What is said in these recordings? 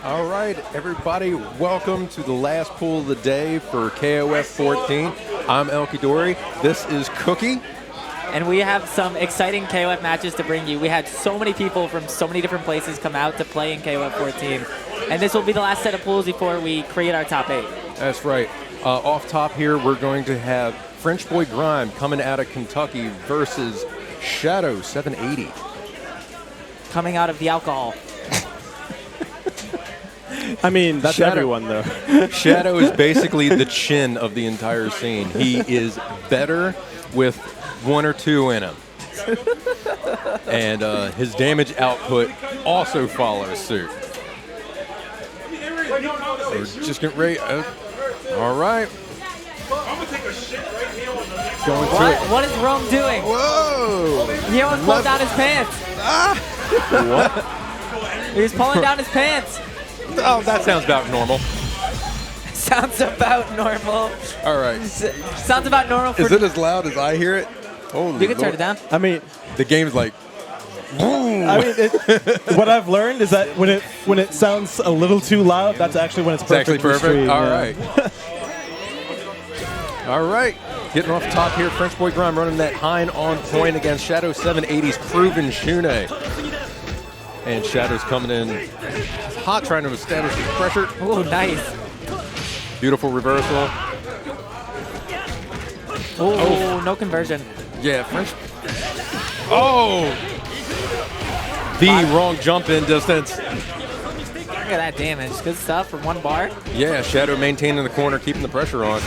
All right, everybody, welcome to the last pool of the day for KOF14. I'm Elkidori. This is Cookie. And we have some exciting KOF matches to bring you. We had so many people from so many different places come out to play in KOF 14. And this will be the last set of pools before we create our top 8. That's right. Off top here, we're going to have frenchboygrime coming out of Kentucky versus Shadow 780. Coming out of the alcohol. I mean, that's Shadow. everyone, though. Shadow is basically the chin of the entire scene. He is better with 1 or 2 in him. And his damage output also follows suit. We're just getting ready. All right. Going through it. What is Rome doing? Whoa! He almost pulled down his pants. What? He was pulling down his pants. Oh, that sounds about normal. Sounds about normal. All right. Sounds about normal for... Is it as loud as I hear it? Holy You can turn Lord. it down. I mean, The game's like, boom. I mean, what I've learned is that when it sounds a little too loud, that's actually when it's It's actually perfect. for perfect. stream, All yeah. right. All right. Getting off top here, frenchboygrime running that Hein on point against Shadow 780's proven Shune. And Shadow's coming in hot, trying to establish his pressure. Oh, nice. Beautiful reversal. Oh, no conversion. Yeah, French. Oh! The wrong jump in distance. Look at that damage. Good stuff for 1 bar. Yeah, Shadow maintaining the corner, keeping the pressure on.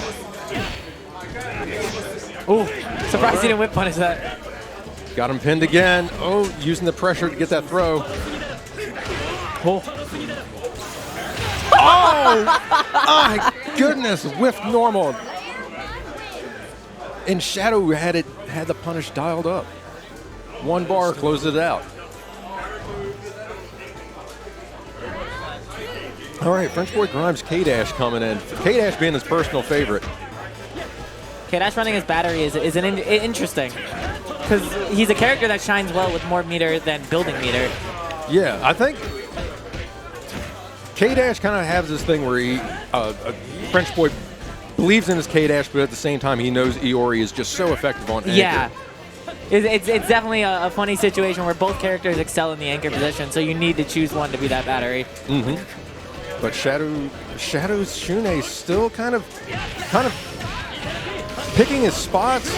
Oh, surprised he didn't whip punish that. Got him pinned again. Oh, using the pressure to get that throw. Oh. Oh! My goodness, whiffed normal. And Shadow had the punish dialed up. 1 bar closed it out. All right, frenchboygrime's K-Dash coming in. K-Dash being his personal favorite. K-Dash running his battery is interesting. Because he's a character that shines well with more meter than building meter. Yeah, I think K-Dash kind of has this thing where French Boy believes in his K-Dash, but at the same time he knows Iori is just so effective on anchor. Yeah. It's definitely a funny situation where both characters excel in the anchor position, so you need to choose one to be that battery. Mm-hmm. But Shadow's Shune still kind of picking his spots,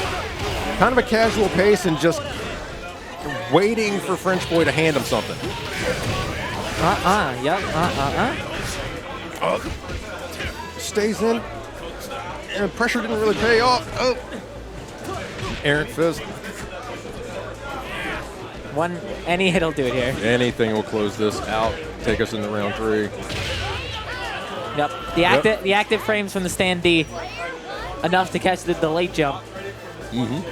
kind of a casual pace, and just waiting for French Boy to hand him something. Stays in, and pressure didn't really pay off. Oh, errant fist. Any hit'll do it here. Anything will close this out, take us into round 3. Yep. The active frames from the stand D, enough to catch the late jump. Mm-hmm.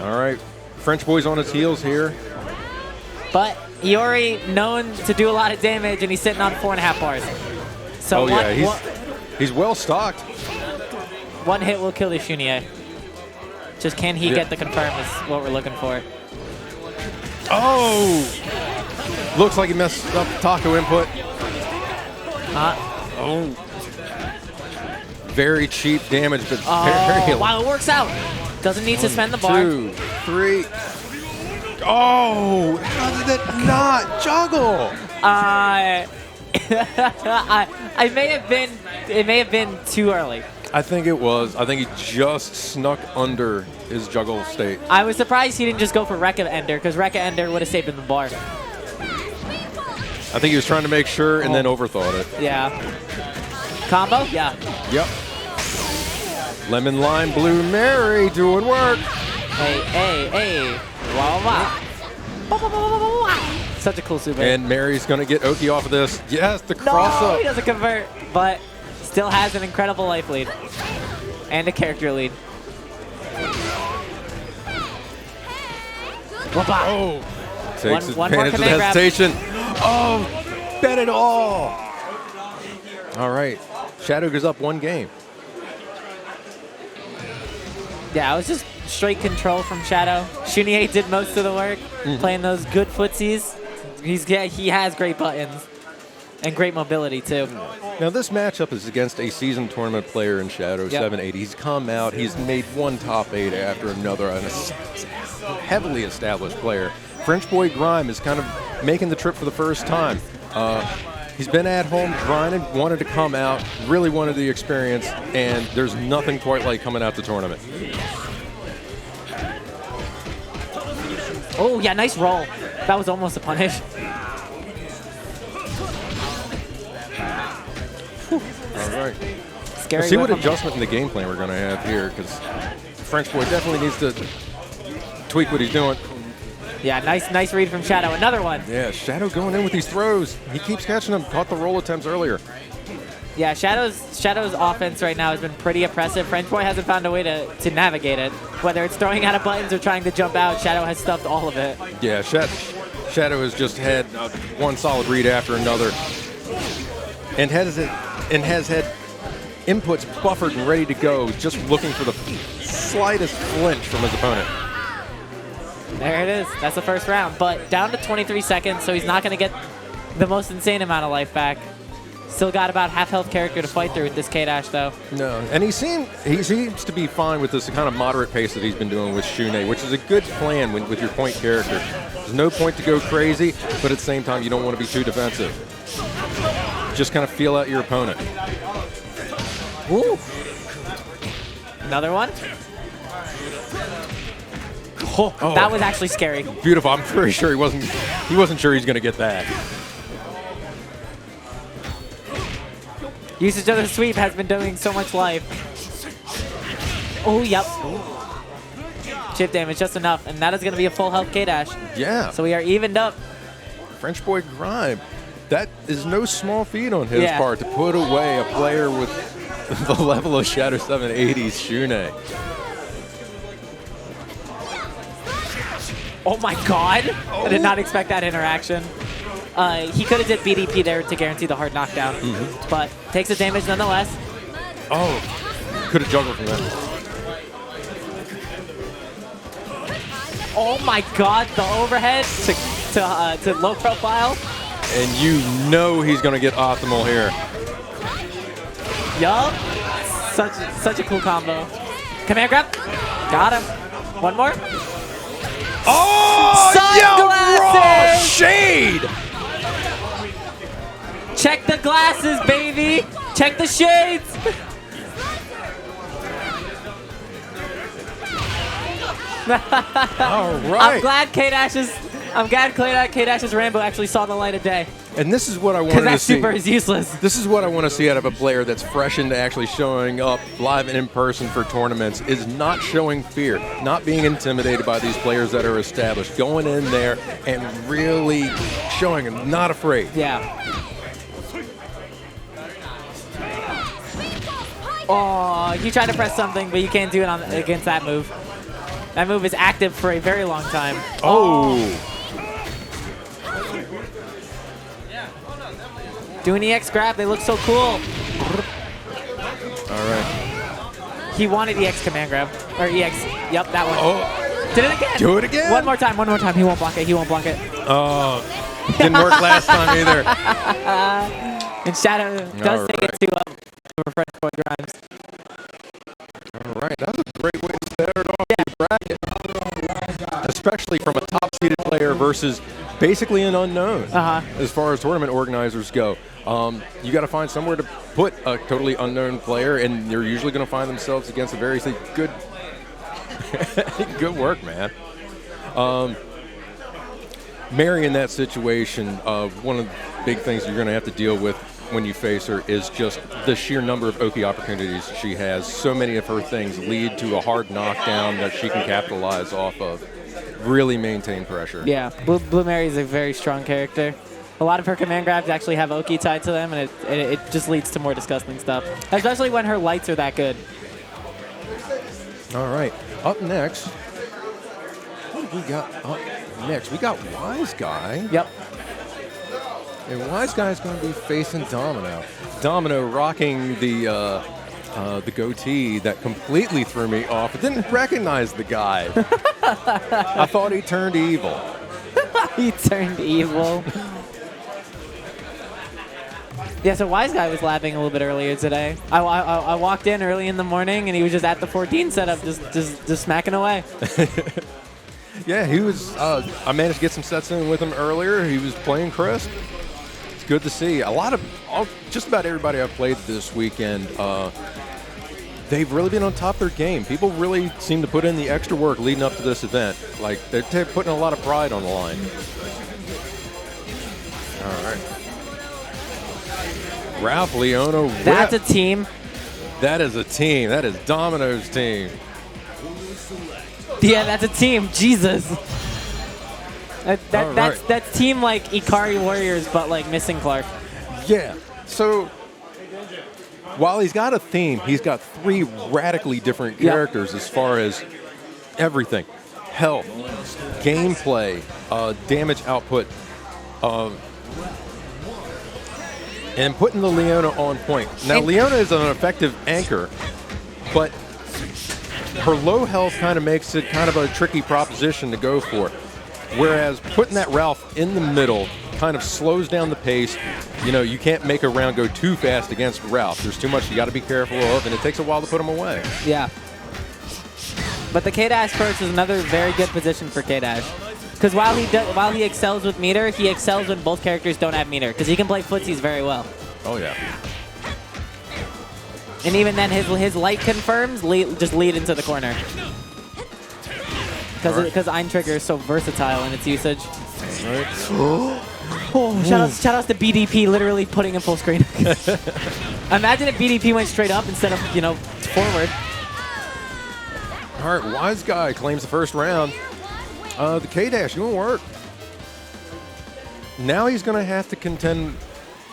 All right, French Boy's on his heels here. But Iori known to do a lot of damage, and he's sitting on 4.5 bars. So he's well stocked. 1 hit will kill the Shunier. Just can he get the confirm is what we're looking for. Oh! Looks like he messed up taco input. Oh. Very cheap damage, but very wow, it works out. Doesn't need to spend the bar. 2, 3. Oh! How did it not juggle? It may have been too early. I think it was. I think he just snuck under his juggle state. I was surprised he didn't just go for Rekka Ender, because Rekka Ender would have saved him the bar. I think he was trying to make sure and then overthought it. Yeah. Combo? Yeah. Yep. Lemon Lime Blue Mary doing work. Hey. Wow. Such a cool super. And Mary's going to get Oki off of this. Yes, the cross up. He doesn't convert, but still has an incredible life lead and a character lead. Oh, takes One more advantage of the command grab. hesitation. Oh, bet it all. All right, Shadow goes up 1 game. Yeah, it was just straight control from Shadow. Shunier did most of the work, playing those good footsies. He has great buttons. and great mobility, too. Now, this matchup is against a seasoned tournament player in Shadow 780. He's come out, he's made one top 8 after another, and a heavily established player. French Boy Grime is kind of making the trip for the first time. He's been at home grinding, wanted to come out, really wanted the experience, and there's nothing quite like coming out to tournament. Oh, yeah, nice roll. That was almost a punish. All right. Scary. Let's see what adjustment in the game plan we're going to have here, because French Boy definitely needs to tweak what he's doing. Yeah, nice read from Shadow. Another one. Yeah, Shadow going in with these throws. He keeps catching them. Caught the roll attempts earlier. Yeah, Shadow's offense right now has been pretty oppressive. French Boy hasn't found a way to navigate it. Whether it's throwing out of buttons or trying to jump out, Shadow has stuffed all of it. Yeah, Shadow has just had one solid read after another, and has had inputs buffered and ready to go, just looking for the slightest flinch from his opponent. There it is. That's the first round. But down to 23 seconds, so he's not going to get the most insane amount of life back. Still got about half health character to fight through with this K-Dash, though. No, and he seems to be fine with this kind of moderate pace that he's been doing with Shunei, which is a good plan with your point character. There's no point to go crazy, but at the same time, you don't want to be too defensive. Just kind of feel out your opponent. Woo. Another one. Oh, that was actually scary. Beautiful. I'm pretty sure he wasn't sure he's going to get that. Usage of the sweep has been doing so much life. Oh, yep. Chip damage just enough, and that is going to be a full health K-Dash. Yeah. So we are evened up. French Boy Grime. That is no small feat on his part to put away a player with the level of Shadow 780's Shunei. Oh my god! I did not expect that interaction. He could have did BDP there to guarantee the hard knockdown, but takes the damage nonetheless. Oh, could have juggled from that. Oh my god, the overhead to low profile. And you know he's going to get optimal here. Yup. Such a cool combo. Command grab. Got him. One more. Oh, Sunglasses! Shade! Check the glasses, baby! Check the shades! All right. I'm glad K-Dash's Rambo actually saw the light of day. And this is what I wanted Because to that see. super is useless. This is what I want to see out of a player that's fresh into actually showing up live and in person for tournaments, is not showing fear, not being intimidated by these players that are established, going in there and really showing them not afraid. Yeah. Oh, you tried to press something, but you can't do it against that move. That move is active for a very long time. Oh. Doing EX grab, they look so cool. All right. He wanted EX command grab. Or EX, yep, that one. Oh. Did it again. Do it again. One more time. He won't block it. Oh, didn't work last time either. And Shadow does take it to French Boy Grimes. All right, that was a great way to start off the bracket. Especially from a top-seeded player versus basically an unknown as far as tournament organizers go. You got to find somewhere to put a totally unknown player, and they're usually going to find themselves against a very good good work, man. Mary, in that situation, one of the big things you're going to have to deal with when you face her is just the sheer number of Oki opportunities she has. So many of her things lead to a hard knockdown that she can capitalize off of. Really maintain pressure. Yeah, Blue Mary is a very strong character. A lot of her command grabs actually have Oki tied to them, and it just leads to more disgusting stuff, especially when her lights are that good. All right, up next, what do we got up next? We got Wyseguy. Yep. And Wyseguy is going to be facing Domino. Domino rocking the goatee that completely threw me off. I didn't recognize the guy. I thought he turned evil. He turned evil. Yeah, so Wyseguy was laughing a little bit earlier today. I walked in early in the morning, and he was just at the 14 setup, just smacking away. Yeah, he was. I managed to get some sets in with him earlier. He was playing crisp. It's good to see. Just about everybody I've played this weekend, they've really been on top of their game. People really seem to put in the extra work leading up to this event. Like, they're putting a lot of pride on the line. All right. Ralph Leona. That's a team. That is a team. That is Domino's team. Yeah, that's a team. Jesus. That's team like Ikari Warriors, but like missing Clark. Yeah. So while he's got a theme, he's got 3 radically different characters as far as everything: health, gameplay, damage output, and putting the Leona on point. Now, Leona is an effective anchor, but her low health kind of makes it kind of a tricky proposition to go for. Whereas putting that Ralph in the middle kind of slows down the pace. You know, you can't make a round go too fast against Ralph. There's too much you got to be careful of, and it takes a while to put him away. Yeah. But the K-Dash first is another very good position for K-Dash. Because while he excels with meter, he excels when both characters don't have meter. Because he can play footsies very well. Oh, yeah. And even then, his light confirms just lead into the corner. Because Ein Trigger is so versatile in its usage. Right. Oh, shout outs to BDP literally putting in full screen. Imagine if BDP went straight up instead of, forward. All right, Wyseguy claims the first round. The K-Dash doing work. Now he's going to have to contend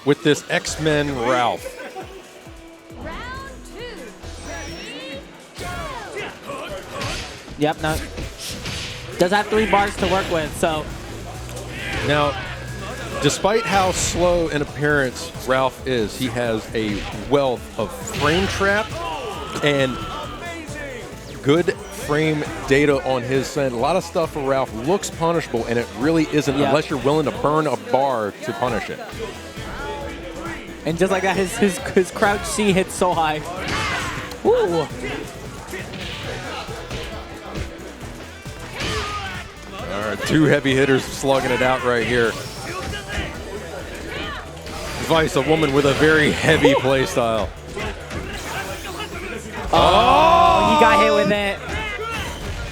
with this X-Men Ralph. Round 2. Ready, go. Yep, no. Does have 3 bars to work with, so. Now, despite how slow in appearance Ralph is, he has a wealth of frame trap and good frame data on his side. A lot of stuff for Ralph looks punishable, and it really isn't unless you're willing to burn a bar to punish it. And just like that, his crouch C hits so high. Ooh. All right, 2 heavy hitters slugging it out right here. Vice, a woman with a very heavy play style. Oh, he got hit with it.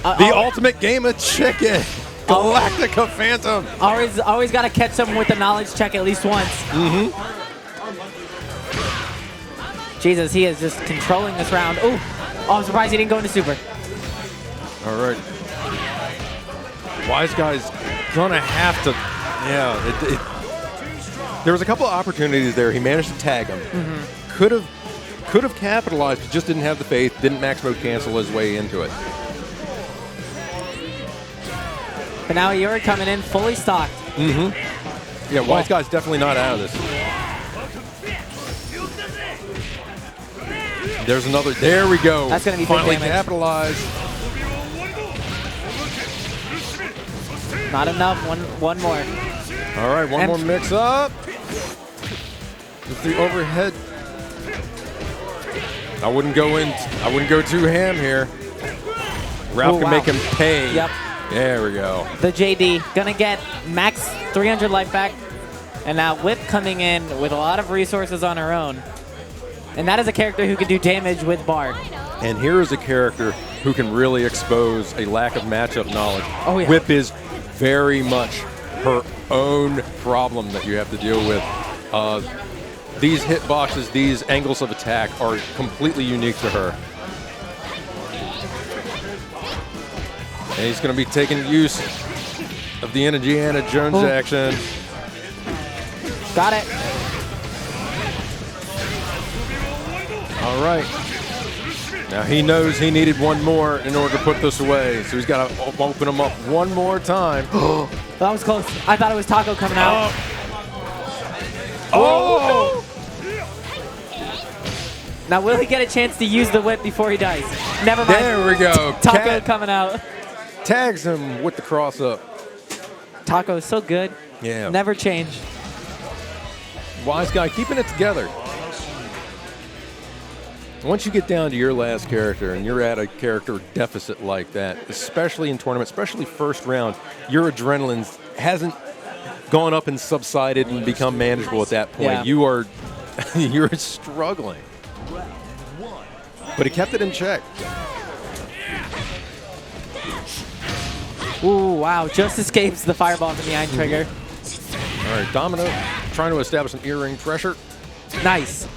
The ultimate game of chicken. Galactica Phantom. Always got to catch someone with a knowledge check at least once. Mm-hmm. Jesus, he is just controlling this round. Ooh. Oh, I'm surprised he didn't go into super. All right. Wyseguy's gonna have to. Yeah. There was a couple of opportunities there. He managed to tag him. Mm-hmm. Could have capitalized, but just didn't have the faith. Didn't max mode cancel his way into it. But now Yuri coming in fully stocked. Mm-hmm. Yeah, Wyseguy's definitely not out of this. There's another. There we go. That's going to be finally big damage. Capitalized. Not enough. One more. All right, one more mix up. With the overhead. I wouldn't go too ham here. Ralph can make him pay. Yep. There we go. The JD gonna get max 300 life back, and now Whip coming in with a lot of resources on her own, and that is a character who can do damage with bar. And here is a character who can really expose a lack of matchup knowledge. Oh yeah. Whip is very much her own problem that you have to deal with. These hitboxes, these angles of attack are completely unique to her. And he's going to be taking use of the Indiana Jones action. Got it. All right. Now he knows he needed one more in order to put this away, so he's got to open him up one more time. That was close. I thought it was Taco coming out. Oh! Now will he get a chance to use the whip before he dies? Never mind. There we go. Taco Cat coming out. tags him with the cross up. Taco is so good. Yeah. Never change. Wyseguy keeping it together. Once you get down to your last character and you're at a character deficit like that, especially in tournament, especially first round, your adrenaline hasn't gone up and subsided and become manageable at that point. Yeah. You are you're struggling. But he kept it in check. Ooh, wow. Just escapes the fireball from the iron trigger. All right, Domino trying to establish some ear ring pressure. Nice.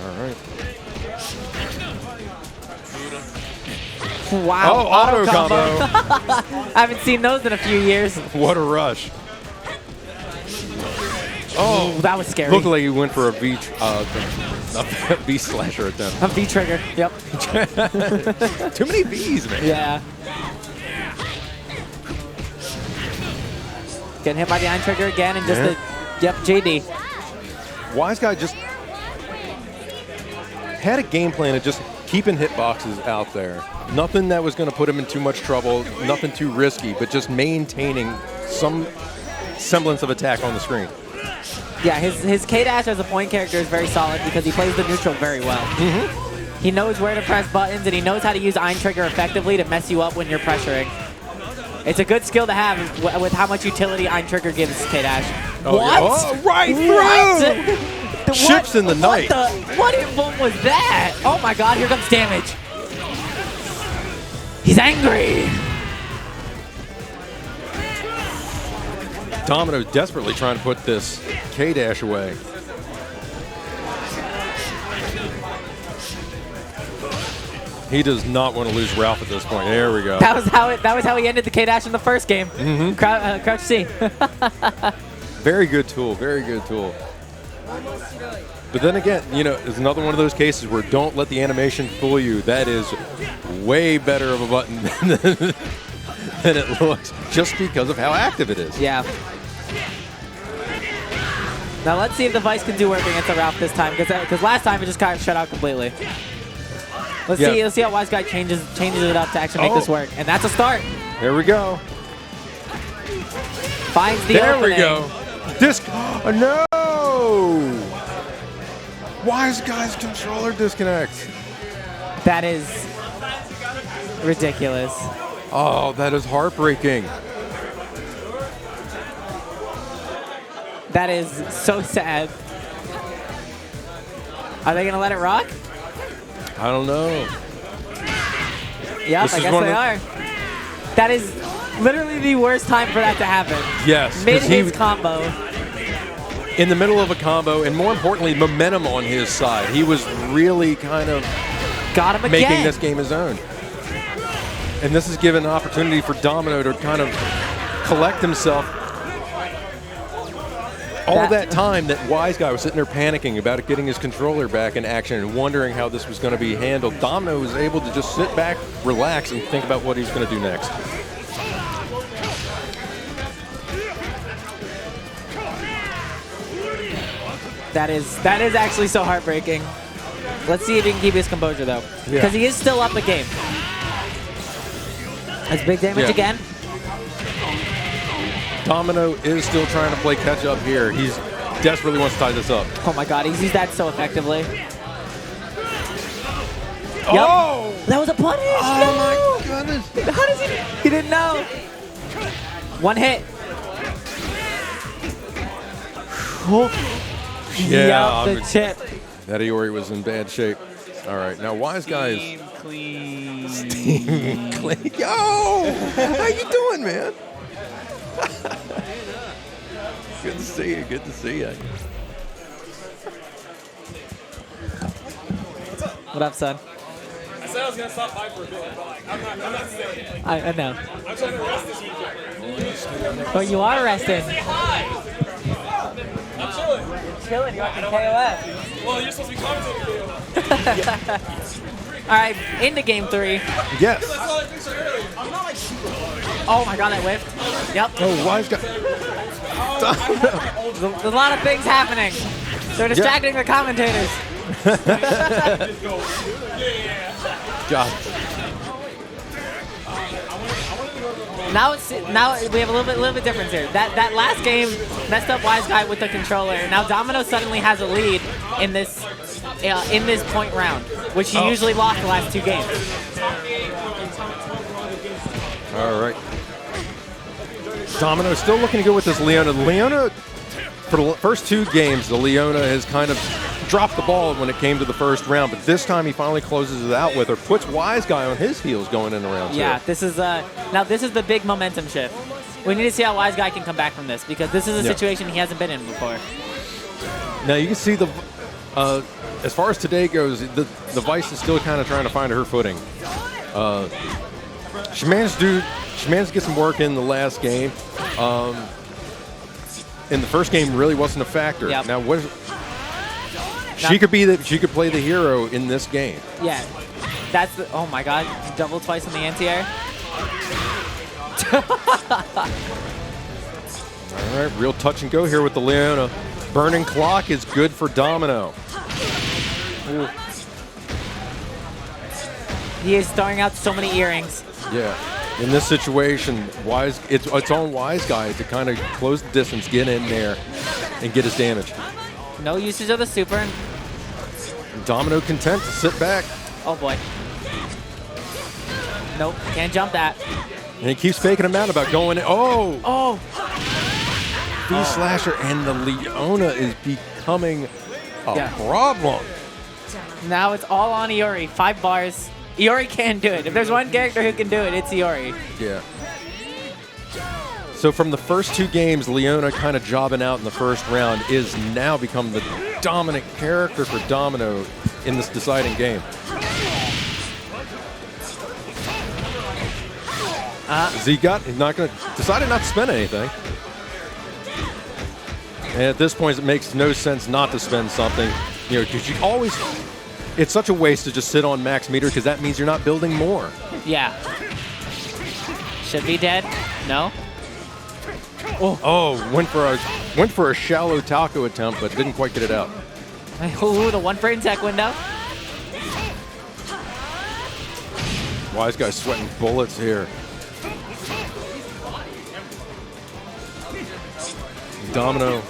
All right. Wow. Oh, auto combo. I haven't seen those in a few years. What a rush. Oh, that was scary. Looked like he went for a V slasher attempt. A V trigger. Yep. Too many Vs, man. Yeah. Getting hit by the iron trigger again and just Yeah. JD. Wyseguy just had a game plan of just keeping hitboxes out there. Nothing that was going to put him in too much trouble, nothing too risky, but just maintaining some semblance of attack on the screen. Yeah, his K-Dash as a point character is very solid because he plays the neutral very well. He knows where to press buttons and he knows how to use iron trigger effectively to mess you up when you're pressuring. It's a good skill to have with how much utility iron trigger gives K-Dash. Oh, What? yeah. Oh, right through! Ships in the night. What info was that? Oh my god, here comes damage. He's angry. Domino desperately trying to put this K-Dash away. He does not want to lose Ralph at this point. There we go. That was how he ended the K-Dash in the first game. Crouch C. Very good tool. Very good tool. But then again, you know, it's another one of those cases where don't let the animation fool you. That is way better of a button than it looks, just because of how active it is. Yeah. Now let's see if the Vice can do work against the Ralph this time, because last time it just got shut out completely. Let's see how Wyseguy changes it up to actually make this work, and that's a start. There we go. Finds the There opening. we go. No! Wyseguy's controller disconnects. That is ridiculous. Oh, that is heartbreaking. That is so sad. Are they gonna let it rock? I don't know. Yep, This I is guess one they of the- are. That is literally the worst time for that to happen. Yes. Mid 'cause his combo. in the middle of a combo, and more importantly, momentum on his side. He was really kind of Got him again. making this game his own. And this has given an opportunity for Domino to kind of collect himself. All that time that Wyseguy was sitting there panicking about getting his controller back in action and wondering how this was going to be handled, Domino was able to just sit back, relax, and think about what he was going to do next. That is actually so heartbreaking. Let's see if he can keep his composure though, because he is still up a game. That's big damage again. Domino is still trying to play catch up here. He's desperately wants to tie this up. Oh my god, he's used that so effectively. Oh! Yep. That was a punish! Oh my goodness! How does he didn't know. One hit. Yeah, Yep, the chip. that Iori was in bad shape. All right, now Wyseguy is Clean. Steam clean. Yo! How you doing, man? Good to see you. Good to see you. What up, son? I said I was gonna stop by for a bit, but like, I'm not staying. I know. I'm trying to rest this weekend. Oh, you are resting. I'm chilling. Chilling. You're watching KOF. Well, you're supposed to be commentating. All right, into game 3. Yes. That's all I pictured earlier. I'm not like Oh my god, that whiffed. Yep. Oh, Wyseguy. There's a lot of things happening. They're distracting the commentators. God. Now we have a little bit difference here. That last game messed up Wyseguy with the controller. Now Domino suddenly has a lead in this point round, which he usually lost the last 2 games. All right. Domino still looking to go with this Leona. Leona, for the first 2 games, the Leona has kind of dropped the ball when it came to the first round, but this time he finally closes it out with her, puts Wyseguy on his heels going in round 2. Yeah, this is the big momentum shift. We need to see how Wyseguy can come back from this, because this is a situation he hasn't been in before. Now you can see the, as far as today goes, the Vice is still kind of trying to find her footing. She managed to get some work in the last game. In the first game, really wasn't a factor. Yep. Now she could play the hero in this game. Yeah, that's the, oh my God, double twice in the anti-air. All right, real touch and go here with the Leona. Burning clock is good for Domino. Ooh. He is throwing out so many earrings. Yeah. In this situation, it's on Wyseguy to kind of close the distance, get in there, and get his damage. No usage of the super. Domino content to sit back. Oh boy. Nope, can't jump that. And he keeps faking him out about going in. Oh! Oh! V-Slasher and the Leona is becoming a problem. Now it's all on Iori. 5 bars. Iori can do it. If there's one character who can do it, it's Iori. Yeah. So from the first 2 games, Leona kind of jobbing out in the first round is now become the dominant character for Domino in this deciding game. Decided not to spend anything. And at this point, it makes no sense not to spend something. You know, because you always, it's such a waste to just sit on max meter because that means you're not building more. Yeah. Should be dead. No. Oh, went for a shallow taco attempt, but didn't quite get it out. Ooh, the 1 frame tech window. Wyseguy sweating bullets here. Domino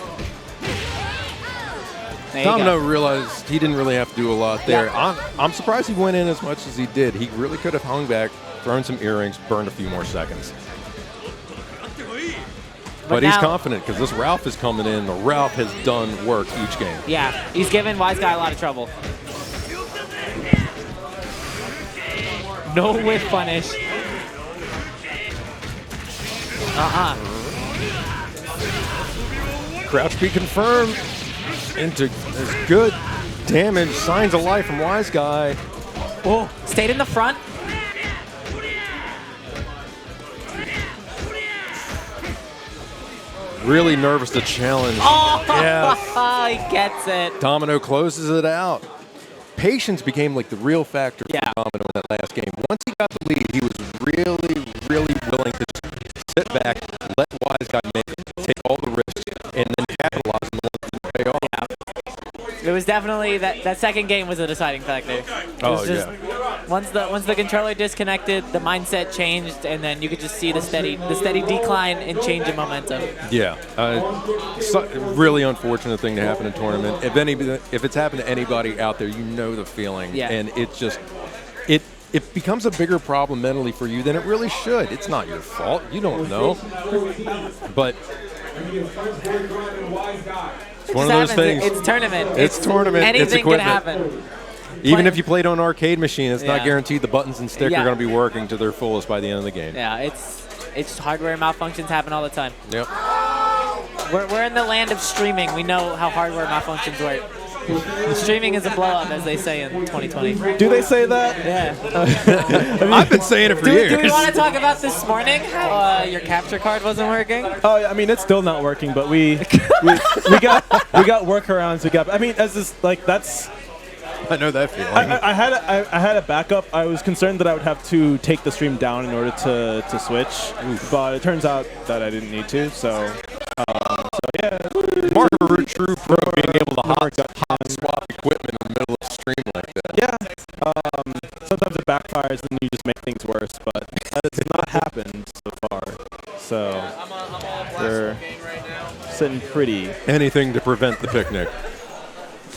realized he didn't really have to do a lot there. Yeah. I'm surprised he went in as much as he did. He really could have hung back, thrown some earrings, burned a few more seconds. But he's confident because this Ralph is coming in. The Ralph has done work each game. Yeah, he's given Wyseguy a lot of trouble. No whip punish. Crouch B confirmed into as good damage. Signs of life from Wyseguy. Oh, stayed in the front. Really nervous to challenge. Oh, yeah. He gets it. Domino closes it out. Patience became like the real factor for Yeah. Domino in that last game. Once he got the lead, he was really, really willing to just sit back, let Wyseguy take all the risks, and then capitalize and let them pay off. Yeah. It was definitely that second game was a deciding factor. It was just, once the controller disconnected, the mindset changed, and then you could just see the steady decline and change in momentum. Yeah, really unfortunate thing to happen in tournament. If it's happened to anybody out there, you know the feeling, and it's just it becomes a bigger problem mentally for you than it really should. It's not your fault. You don't know, but it's one of those things. It's tournament. It's tournament. Anything it's equipment. can happen. Even if you played on an arcade machine, it's not Yeah. guaranteed the buttons and stick are going to be working to their fullest by the end of the game. Yeah, it's hardware malfunctions happen all the time. Yep. We're in the land of streaming. We know how hardware malfunctions work. Streaming is a blow up, as they say in 2020. Do they say that? Yeah. I've been saying it for years. Do we want to talk about this morning? How your capture card wasn't working? Oh, I mean, it's still not working, but we got workarounds. That's. I know that feeling. I had a backup. I was concerned that I would have to take the stream down in order to switch, but it turns out that I didn't need to. So yeah. Mark a true pro being able to hot swap equipment in the middle of a stream like that. Yeah. Sometimes it backfires and you just make things worse, but that has not happened so far. So they're sitting pretty. Anything to prevent the picnic.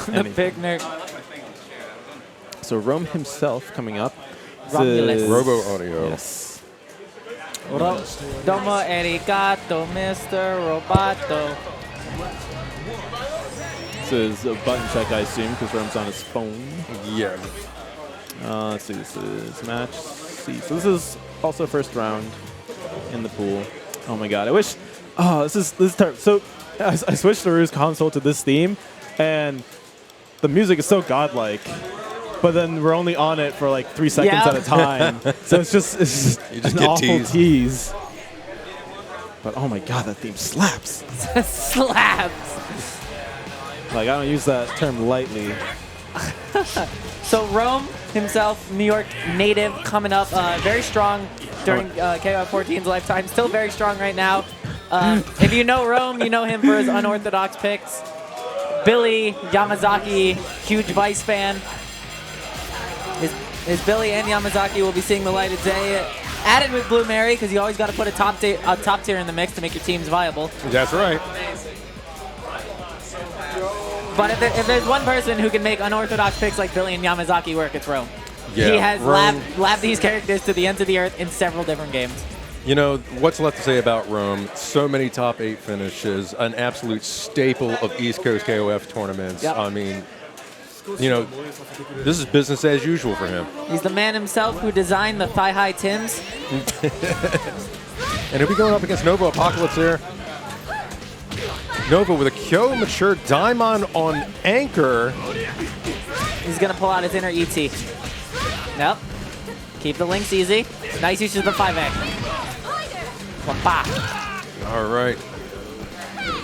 The picnic. So Rome himself coming up. Romulus. Robo Audio. Yes. Domo arigato, Mr. Roboto. This is a button check, I assume, because Rome's on his phone. Yeah. Let's see, this is match C. So this is also first round in the pool. Oh my god, I wish. Oh, this is terrible. So I switched the Ruse console to this theme, and the music is so godlike. But then we're only on it for like 3 seconds at a time. So it's just You just an get awful teased. tease. But oh my god, that theme slaps. Slaps. Like, I don't use that term lightly. So Rome himself, New York native, coming up very strong during KOFXIV's lifetime. Still very strong right now. If you know Rome, you know him for his unorthodox picks. Billy Yamazaki, huge Vice fan. His Billy and Yamazaki will be seeing the light of day. Added with Blue Mary, because you always got to put a top tier in the mix to make your teams viable. That's right. But if there's one person who can make unorthodox picks like Billy and Yamazaki work, it's Rome. Yeah, He has Rome- labbed these characters to the ends of the earth in several different games. You know, what's left to say about Rome? So many top 8 finishes, an absolute staple of East Coast KOF tournaments. Yep. I mean, you know, this is business as usual for him. He's the man himself who designed the thigh-high Tims. And he'll be going up against Nova Apocalypse here. Nova with a Kyo mature Daimon on anchor. He's going to pull out his inner ET. Nope. Keep the links easy. Nice use of the 5A. Wapa. All right.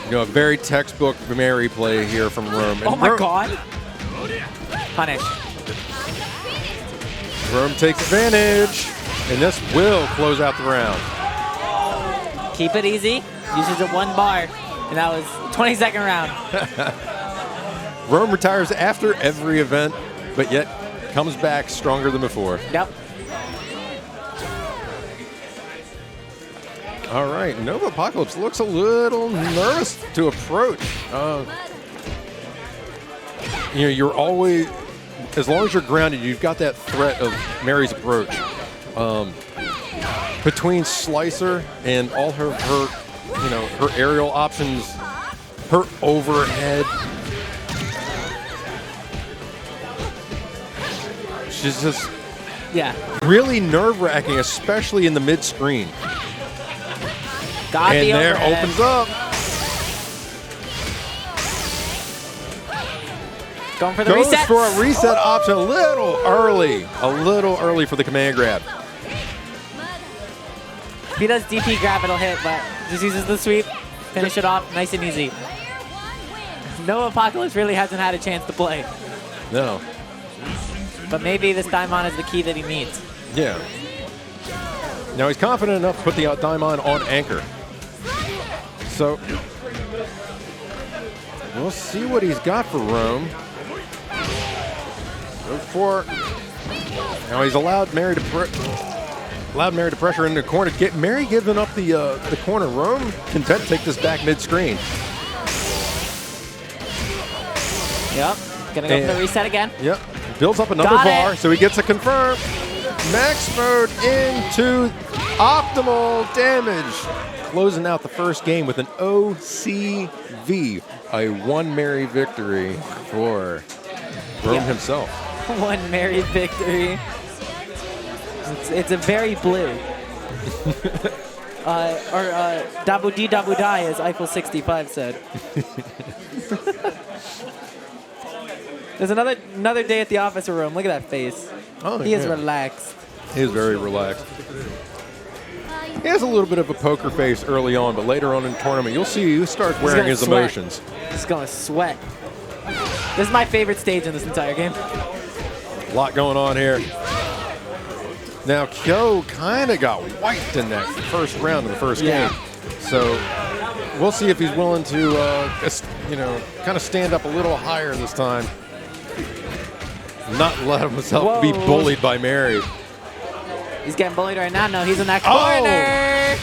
You know, a very textbook Mary play here from Rome. And Oh my Rome, god. Punish. Rome takes advantage, and this will close out the round. Keep it easy. Uses it 1 bar. And that was 22nd round. Rome retires after every event, but yet comes back stronger than before. Yep. All right, Nova Apocalypse looks a little nervous to approach. You know, you're always, as long as you're grounded, you've got that threat of Mary's approach. Between Slicer and all her aerial options, her overhead. She's just Yeah. really nerve-wracking, especially in the mid-screen. Got And the there overhead. opens up. Going for the Goes reset. for a reset option a little early for the command grab. If he does DP grab, it'll hit, but just uses the sweep. Finish it off nice and easy. No Apocalypse really hasn't had a chance to play, No, but maybe this Daimon is the key that he needs. yeah. Now he's confident enough to put the Daimon on anchor. So we'll see what he's got for Rome. Go for. Now he's allowed Mary to pressure in the corner. Mary giving up the corner. Rome content to take this back mid-screen. Yep. Gonna go for the reset again. Yep. Builds up another Got bar, it. so he gets a confirm. Max mode into optimal damage. Closing out the first game with an OCV. A 1 Mary victory for Rome himself. 1 Mary victory. It's a very blue. Or Dabu Di Dabu Die, as Eiffel65 said. There's another day at the office room. Look at that face. Oh, He is yeah. relaxed. He is very relaxed. He has a little bit of a poker face early on, but later on in the tournament, you'll see he starts wearing gonna his sweat. emotions. He's gonna sweat. This is my favorite stage in this entire game. A lot going on here. Now, Kyo kind of got wiped in that first round of the first Yeah. game. So we'll see if he's willing to, kind of stand up a little higher this time. Not let himself be Whoa. bullied by Mary. He's getting bullied right now. No, he's in that Oh. corner.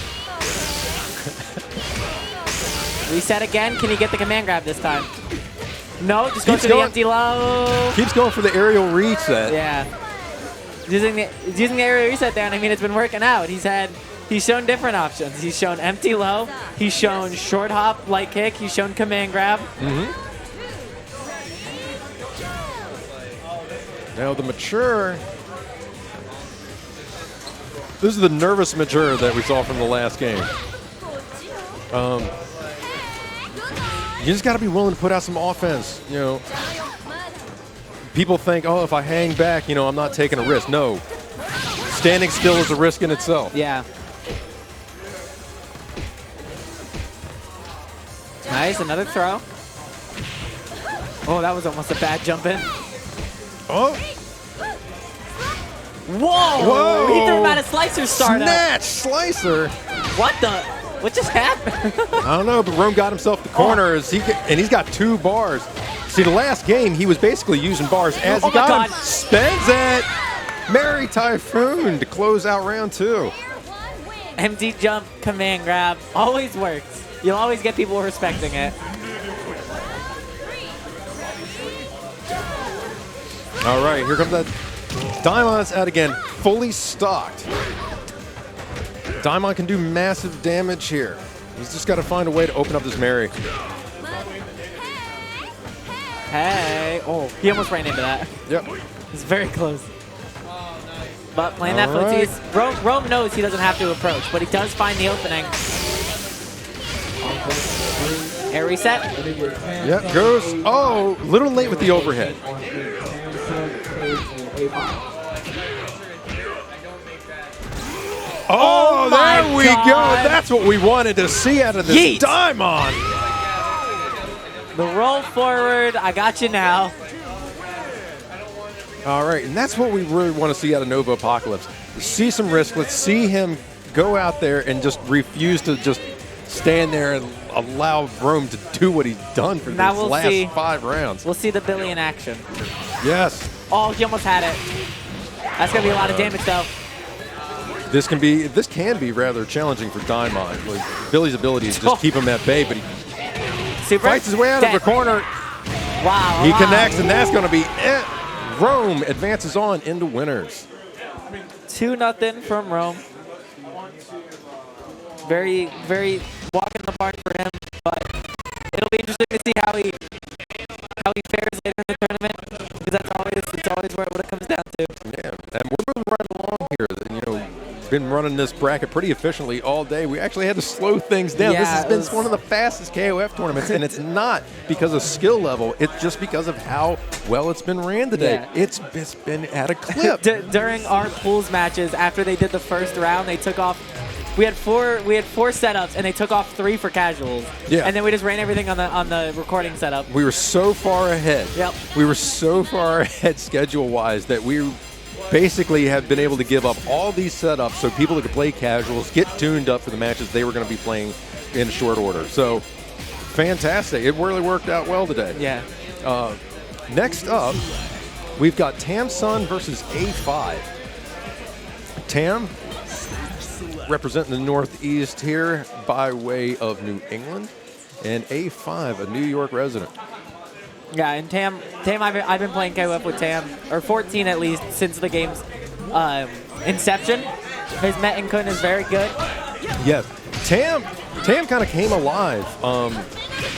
Reset again. Can he get the command grab this time? No, just goes Keeps to the going. empty low. Keeps going for the aerial reset. Yeah. Using the aerial reset there, and I mean, it's been working out. He's shown different options. He's shown empty low. He's shown short hop, light kick. He's shown command grab. Now the mature. This is the nervous mature that we saw from the last game. You just got to be willing to put out some offense. You know, people think, oh, if I hang back, you know, I'm not taking a risk. No, standing still is a risk in itself. Yeah. Nice, another throw. Oh, that was almost a bad jump in. Oh, Whoa! Whoa. He threw him out of Slicer startup. snatch slicer. What the? What just happened? I don't know, but Rome got himself the corner as and he's got 2 bars. See, the last game he was basically using bars as he Oh my got God. him. Spends it. Mary Typhoon to close out round 2. Empty jump, command grab, always works. You'll always get people respecting it. All right, here comes that. Daimmon's out again, fully stocked. Daimon can do massive damage here. He's just got to find a way to open up this Mary. Hey. Oh, he almost ran into that. Yep. It's very close. But playing that All right. footsies, Rome knows he doesn't have to approach, but he does find the opening. Air reset. Yep, goes. Oh, little late with the overhead. Oh, my there we God. go. That's what we wanted to see out of this Yeet. Daimon. The roll forward. I got you now. All right, and that's what we really want to see out of Nova Apocalypse. See some risk. Let's see him go out there and just refuse to just stand there and allow Rome to do what he's done for Now these we'll last see. 5 rounds. We'll see the Billy in action. Yes. Oh, he almost had it. That's gonna be a lot of damage though. This can be rather challenging for Daimon. Like, Billy's ability is just keep him at bay, but he Super. fights his way out Dead. of the corner. Wow. He wow. connects, and that's going to be it. Rome advances on into winners. 2-0 from Rome. Very, very walk in the barn for him, but it'll be interesting to see how he fares later in the tournament, because it's always what it comes down to. Yeah, and we're moving right along here. You know, been running this bracket pretty efficiently all day. We actually had to slow things down. Yeah, This has it been was- one of the fastest KOF tournaments, and it's not because of skill level. It's just because of how well it's been ran today. Yeah. It's been at a clip. During our pools matches, after they did the first round, they took off. We had four setups, and they took off 3 for casuals. Yeah. And then we just ran everything on the recording setup. We were so far ahead. Yep. We were so far ahead schedule-wise that we basically have been able to give up all these setups so people that could play casuals get tuned up for the matches they were going to be playing in short order. So, fantastic. It really worked out well today. Yeah. Next up, we've got Tamn versus A5. Tam representing the Northeast here by way of New England, and A5, a New York resident. Yeah, and Tam, I've been playing KOF with Tam, or 14 at least, since the game's inception. His Met and Kun is very good. Yeah, Tam kind of came alive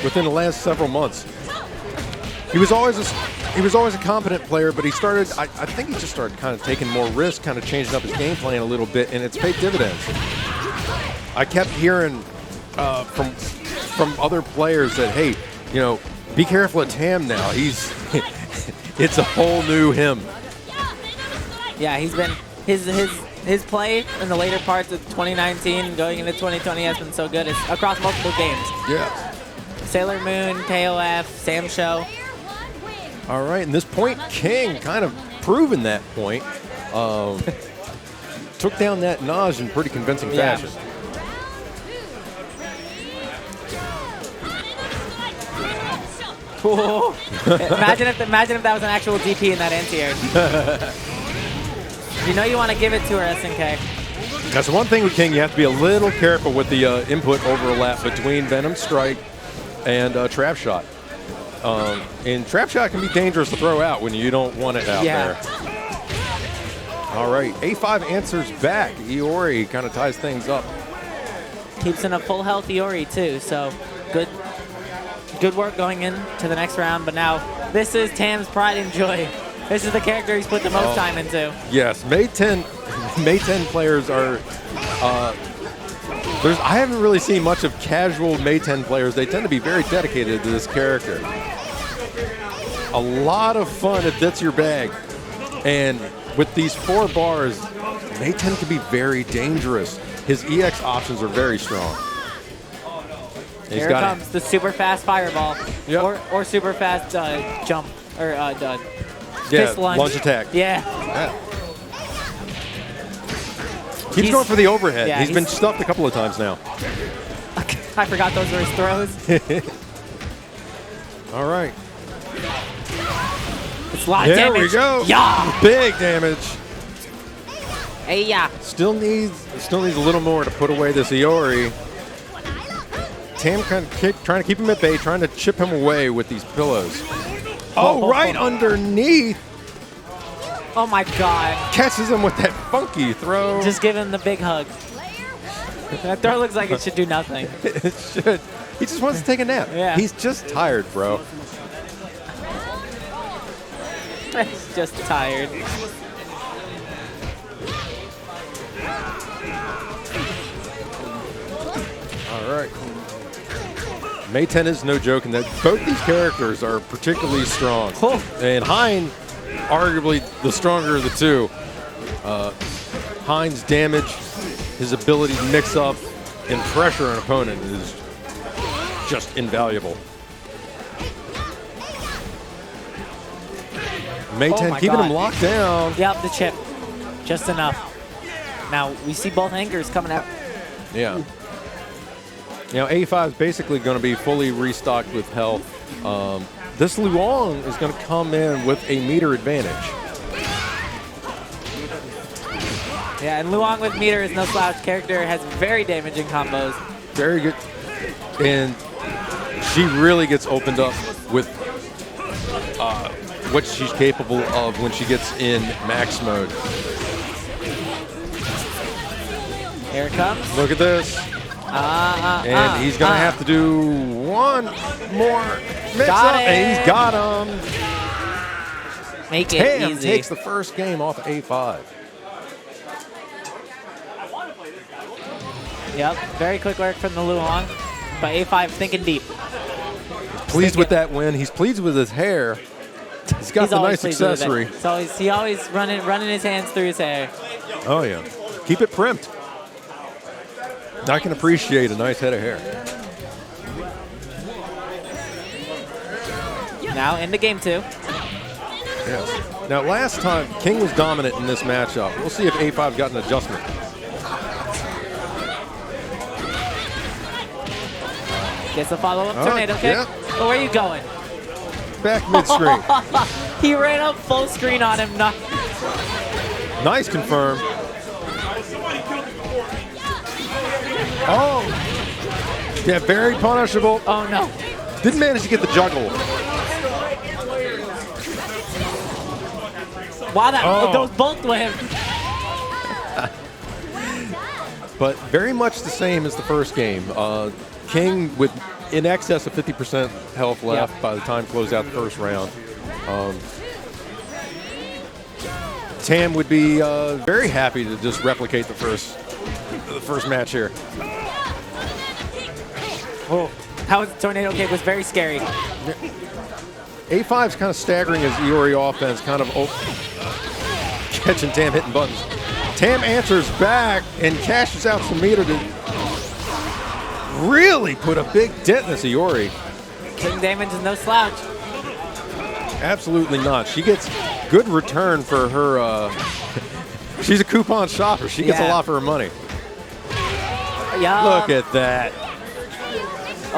within the last several months. He was always a competent player, but he started. I think he just started kind of taking more risks, kind of changing up his game plan a little bit, and it's paid dividends. I kept hearing from other players that, hey, you know, be careful of Tam now. It's a whole new him. Yeah, he's been his play in the later parts of 2019, going into 2020 has been so good. It's across multiple games. Yeah. Sailor Moon, KOF, Sam Show. All right, and this Point King kind of proving that point. Took down that Naj in pretty convincing Yeah. fashion. Cool. imagine if that was an actual DP in that anti-air. You know you want to give it to her, SNK. That's one thing with King. You have to be a little careful with the input overlap between Venom Strike and trap shot. And trap shot can be dangerous to throw out when you don't want it out there. All right, A5 answers back. Iori kind of ties things up. Keeps in a full health Iori too, so good work going into the next round. But now this is Tam's pride and joy. This is the character he's put the most time into. Yes, May 10 players are. I haven't really seen much of casual May 10 players. They tend to be very dedicated to this character. A lot of fun if that's your bag. And with these 4 bars, May 10 can be very dangerous. His EX options are very strong. Here it comes, the super fast fireball. Yep. Or super fast jump. Or fist lunge attack. Yeah. Keeps going for the overhead. Yeah, he's been stuffed a couple of times now. I forgot those were his throws. All right. It's a lot of There damage. we go. Yeah. Big damage. Hey, yeah. Still needs a little more to put away this Iori. Tam kind of trying to keep him at bay, trying to chip him away with these pillows. Oh, right underneath. Oh my God. Catches him with that funky throw. Just give him the big hug. That throw looks like it should do nothing. It should. He just wants to take a nap. Yeah. He's just tired, bro. He's just tired. All right. May 10 is no joke in that both these characters are particularly strong. Cool. And Hein, arguably the stronger of the two. Hein's damage, his ability to mix up and pressure an opponent is just invaluable. May 10 keeping him locked down. Yep, the chip. Just enough. Now, we see both anchors coming out. Yeah. Now, A5 is basically going to be fully restocked with health. This Luong is going to come in with a meter advantage. Yeah, and Luong with meter is no slouch. Character has very damaging combos. Very good. And she really gets opened up with what she's capable of when she gets in max mode. Here it comes. Look at this. And he's going to have to do one more mix-up, and he's got him. Make it Tamn easy. takes the first game off A5. Yep, very quick work from the Luong. But A5 thinking deep. Pleased with that win. He's pleased with his hair. He's got the nice accessory. He always running his hands through his hair. Oh, yeah. Keep it primped. I can appreciate a nice head of hair. Now into game 2. Yes. Now, last time, King was dominant in this matchup. We'll see if A5 got an adjustment. Gets a follow-up tornado kick. Yeah. But where are you going? Back mid-screen. He ran up full screen on him. Nice confirm. Oh. Yeah, very punishable. Oh, no. Didn't manage to get the juggle. Wow, that goes both ways. But very much the same as the first game. King with in excess of 50% health left by the time close out the first round. Tamn would be very happy to just replicate the first match here. Oh, that was tornado kick was very scary. A5's kind of staggering his Iori offense, kind of catching Tamn hitting buttons. Tamn answers back and cashes out some meter to really put a big dent in this Iori. King damage is no slouch. Absolutely not. She gets good return for her. She's a coupon shopper. She gets a lot for her money. Yeah. Look at that.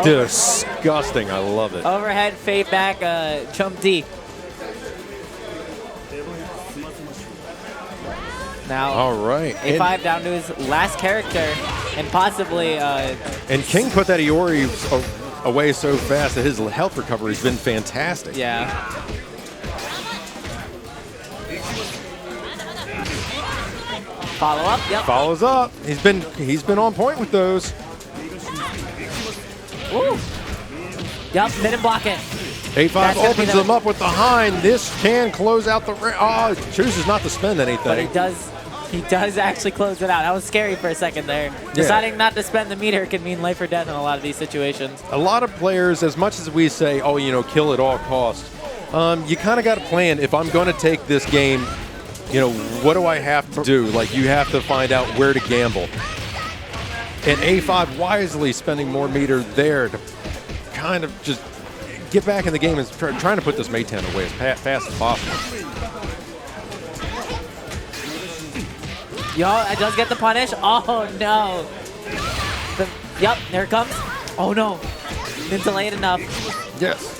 Disgusting. I love it. Overhead, fade back, jump D. Now, all right. A5 down to his last character, and possibly. And King put that Iori away so fast that his health recovery has been fantastic. Yeah. Follow up. Yep. Follows up. He's been on point with those. Woo. Yep. Mid and block it. A5 That's gonna be opens the- them up with the hind. This can close out the. Oh, chooses not to spend But anything. he does actually close it out. That was scary for a second there. Deciding not to spend the meter can mean life or death in a lot of these situations. A lot of players, as much as we say, oh, you know, kill at all costs, you kind of got to plan. If I'm going to take this game, you know, what do I have to do? Like, you have to find out where to gamble. And A5 wisely spending more meter there to kind of just get back in the game and trying to put this mate 10 away as fast as possible. Yo, it does get the punish. Oh, no. Yep, there it comes. Oh, no. Didn't delay it enough. Yes.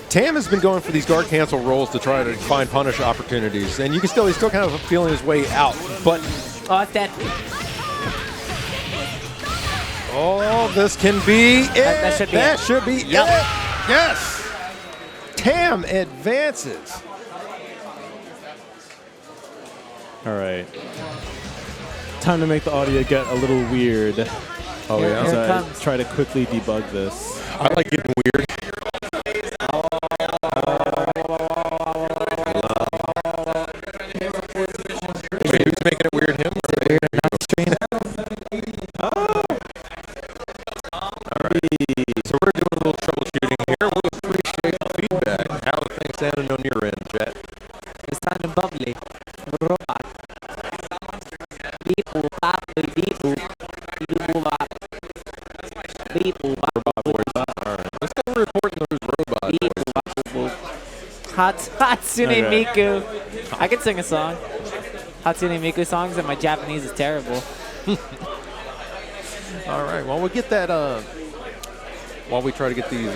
Tamn has been going for these guard cancel rolls to try to find punish opportunities, and he's still kind of feeling his way out. But Oh, it's dead. oh, this can be it. That should be it. Should be Yep. it. Yes. Tamn advances. All right. Time to make the audio get a little weird. Oh, Here yeah? it As I comes. try to quickly debug this. I like getting weird. Wait, who's making it weird? Him? So we're doing a little troubleshooting here. We'll appreciate the feedback. How are things sounding on your end, Jet? It's sounding bubbly. Robot. Beep, boop, bop, beep, boop. Beep, boop, bop. Beep, boop, bop, boop, bop. All right. Let's go reporting those robot Beep, voices. boop, bop, boop, boop. Hatsune Okay. Miku. I can sing a song. Hatsune Miku songs, and my Japanese is terrible. All right. Well, we'll get that. While we try to get these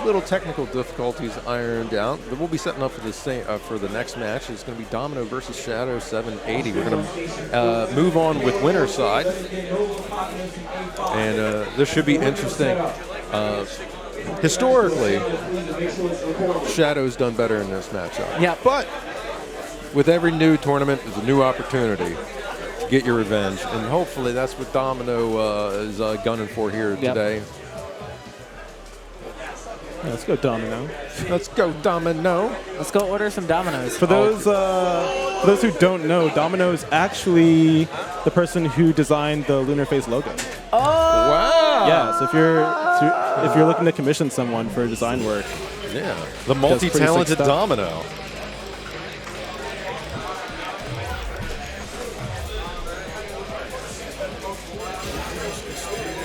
little technical difficulties ironed out, we'll be setting up for the for the next match. It's going to be Domino versus Shadow 780. We're going to move on with winner's side, and this should be interesting. Historically, Shadow's done better in this matchup. Yeah. But with every new tournament, there's a new opportunity to get your revenge, and hopefully that's what Domino is gunning for here Yep. today. Yeah, let's go domino. Let's go, Domino. Let's go order some Dominoes. For those who don't know, Domino is actually the person who designed the Lunar Face logo. Wow. Yeah, so if you're looking to commission someone for design work, Yeah. The pretty multi-talented sick stuff. Domino.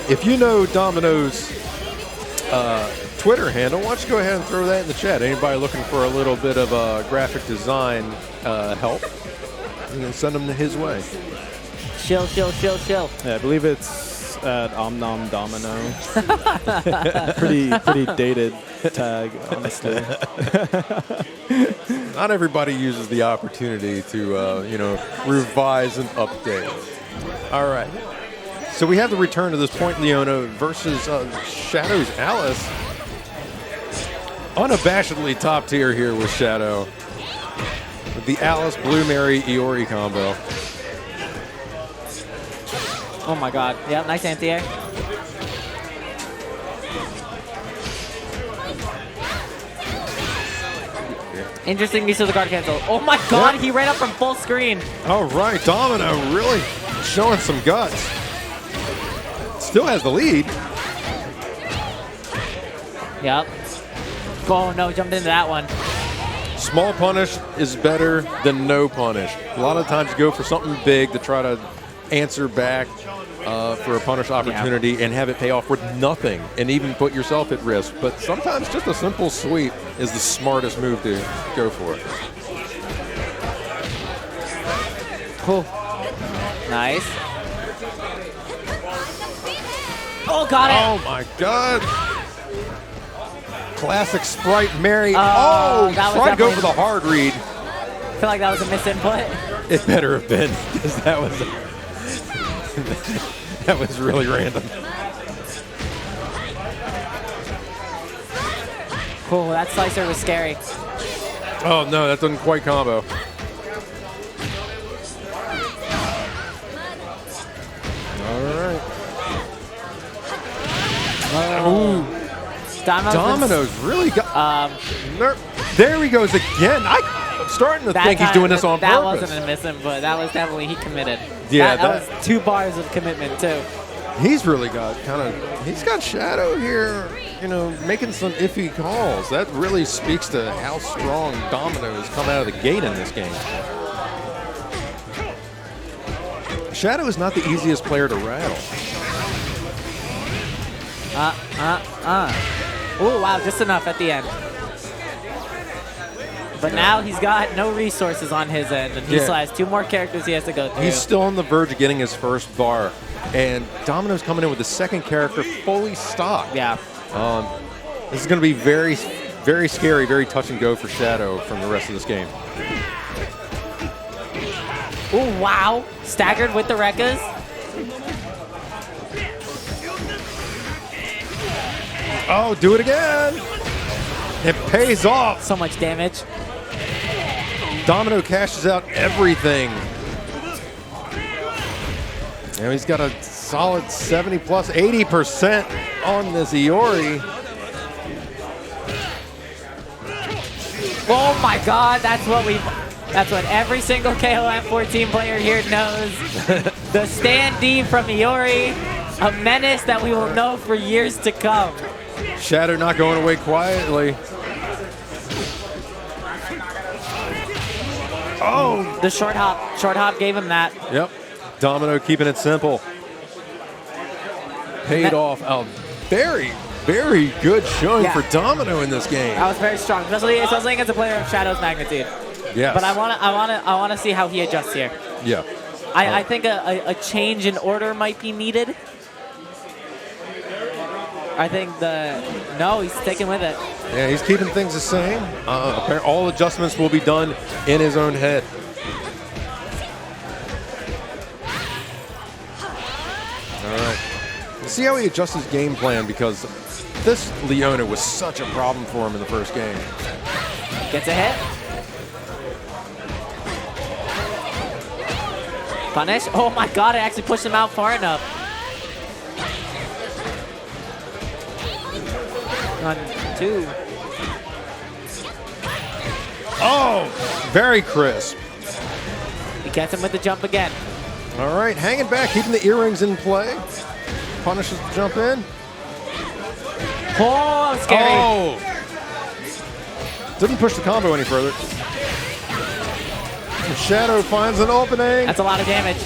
If you know Domino's Twitter handle, why don't you go ahead and throw that in the chat. Anybody looking for a little bit of graphic design help, and then send them his way. Chill, chill, chill, chill. yeah, I believe it's at Omnom Domino. pretty dated tag, honestly. Not everybody uses the opportunity to, revise and update. All right. So we have the return of this Point Leona versus Shadow's Alice. Unabashedly top tier here with Shadow. With the Alice Blue Mary Iori combo. Oh my god. Yep, nice anti-air. Interesting use of the guard cancel. Oh my god, Yep. he ran up from full screen. All right, Domino really showing some guts. Still has the lead. Yep. Oh no, jumped into that one. Small punish is better than no punish. A lot of times you go for something big to try to answer back for a punish opportunity and have it pay off with nothing and even put yourself at risk. But sometimes just a simple sweep is the smartest move to go for. Cool. Nice. Oh, got it. Oh my God. Classic Sprite Mary. Oh, that was tried to go for definitely- the hard read. I feel like that was a misinput. It better have been, because that was that was really random. Oh, that slicer was scary. Oh no, that doesn't quite combo. All right. Ooh. Domino's really got. There he goes again. I'm starting to think he's doing this on that purpose. That wasn't a miss him, but that was definitely he committed. Yeah, that was 2 bars of commitment too. He's really got he's got Shadow here, you know, making some iffy calls. That really speaks to how strong Domino's come out of the gate in this game. Shadow is not the easiest player to rattle. Oh, wow, just enough at the end. But now he's got no resources on his end, and he still has 2 more characters he has to go through. He's still on the verge of getting his first bar, and Domino's coming in with the second character fully stocked. Yeah. This is going to be very, very scary, very touch and go for Shadow from the rest of this game. Oh, wow. Staggered with the Rekkas. Oh, do it again. It pays off. So much damage. Domino cashes out everything. Now he's got a solid 70 plus 80% on this Iori. Oh my God, that's what every single KOF14 player here knows. The stand-D from Iori, a menace that we will know for years to come. Shadow not going away quietly. Oh, the short hop gave him that. Yep, Domino keeping it simple. Paid off. Oh, very, very good showing for Domino in this game. That was very strong, especially against a player of Shadow's magnitude. Yes. But I want to see how he adjusts here. Yeah. I think a change in order might be needed. I think no, he's sticking with it. Yeah, he's keeping things the same. All adjustments will be done in his own head. All right. Let's see how he adjusts his game plan, because this Leona was such a problem for him in the first game. Gets a hit. Punish. Oh my God, it actually pushed him out far enough. 1, 2. Oh, very crisp. He gets him with the jump again. All right, hanging back, keeping the earrings in play. Punishes the jump in. Oh, scary. Oh. Didn't push the combo any further. Shadow finds an opening. That's a lot of damage.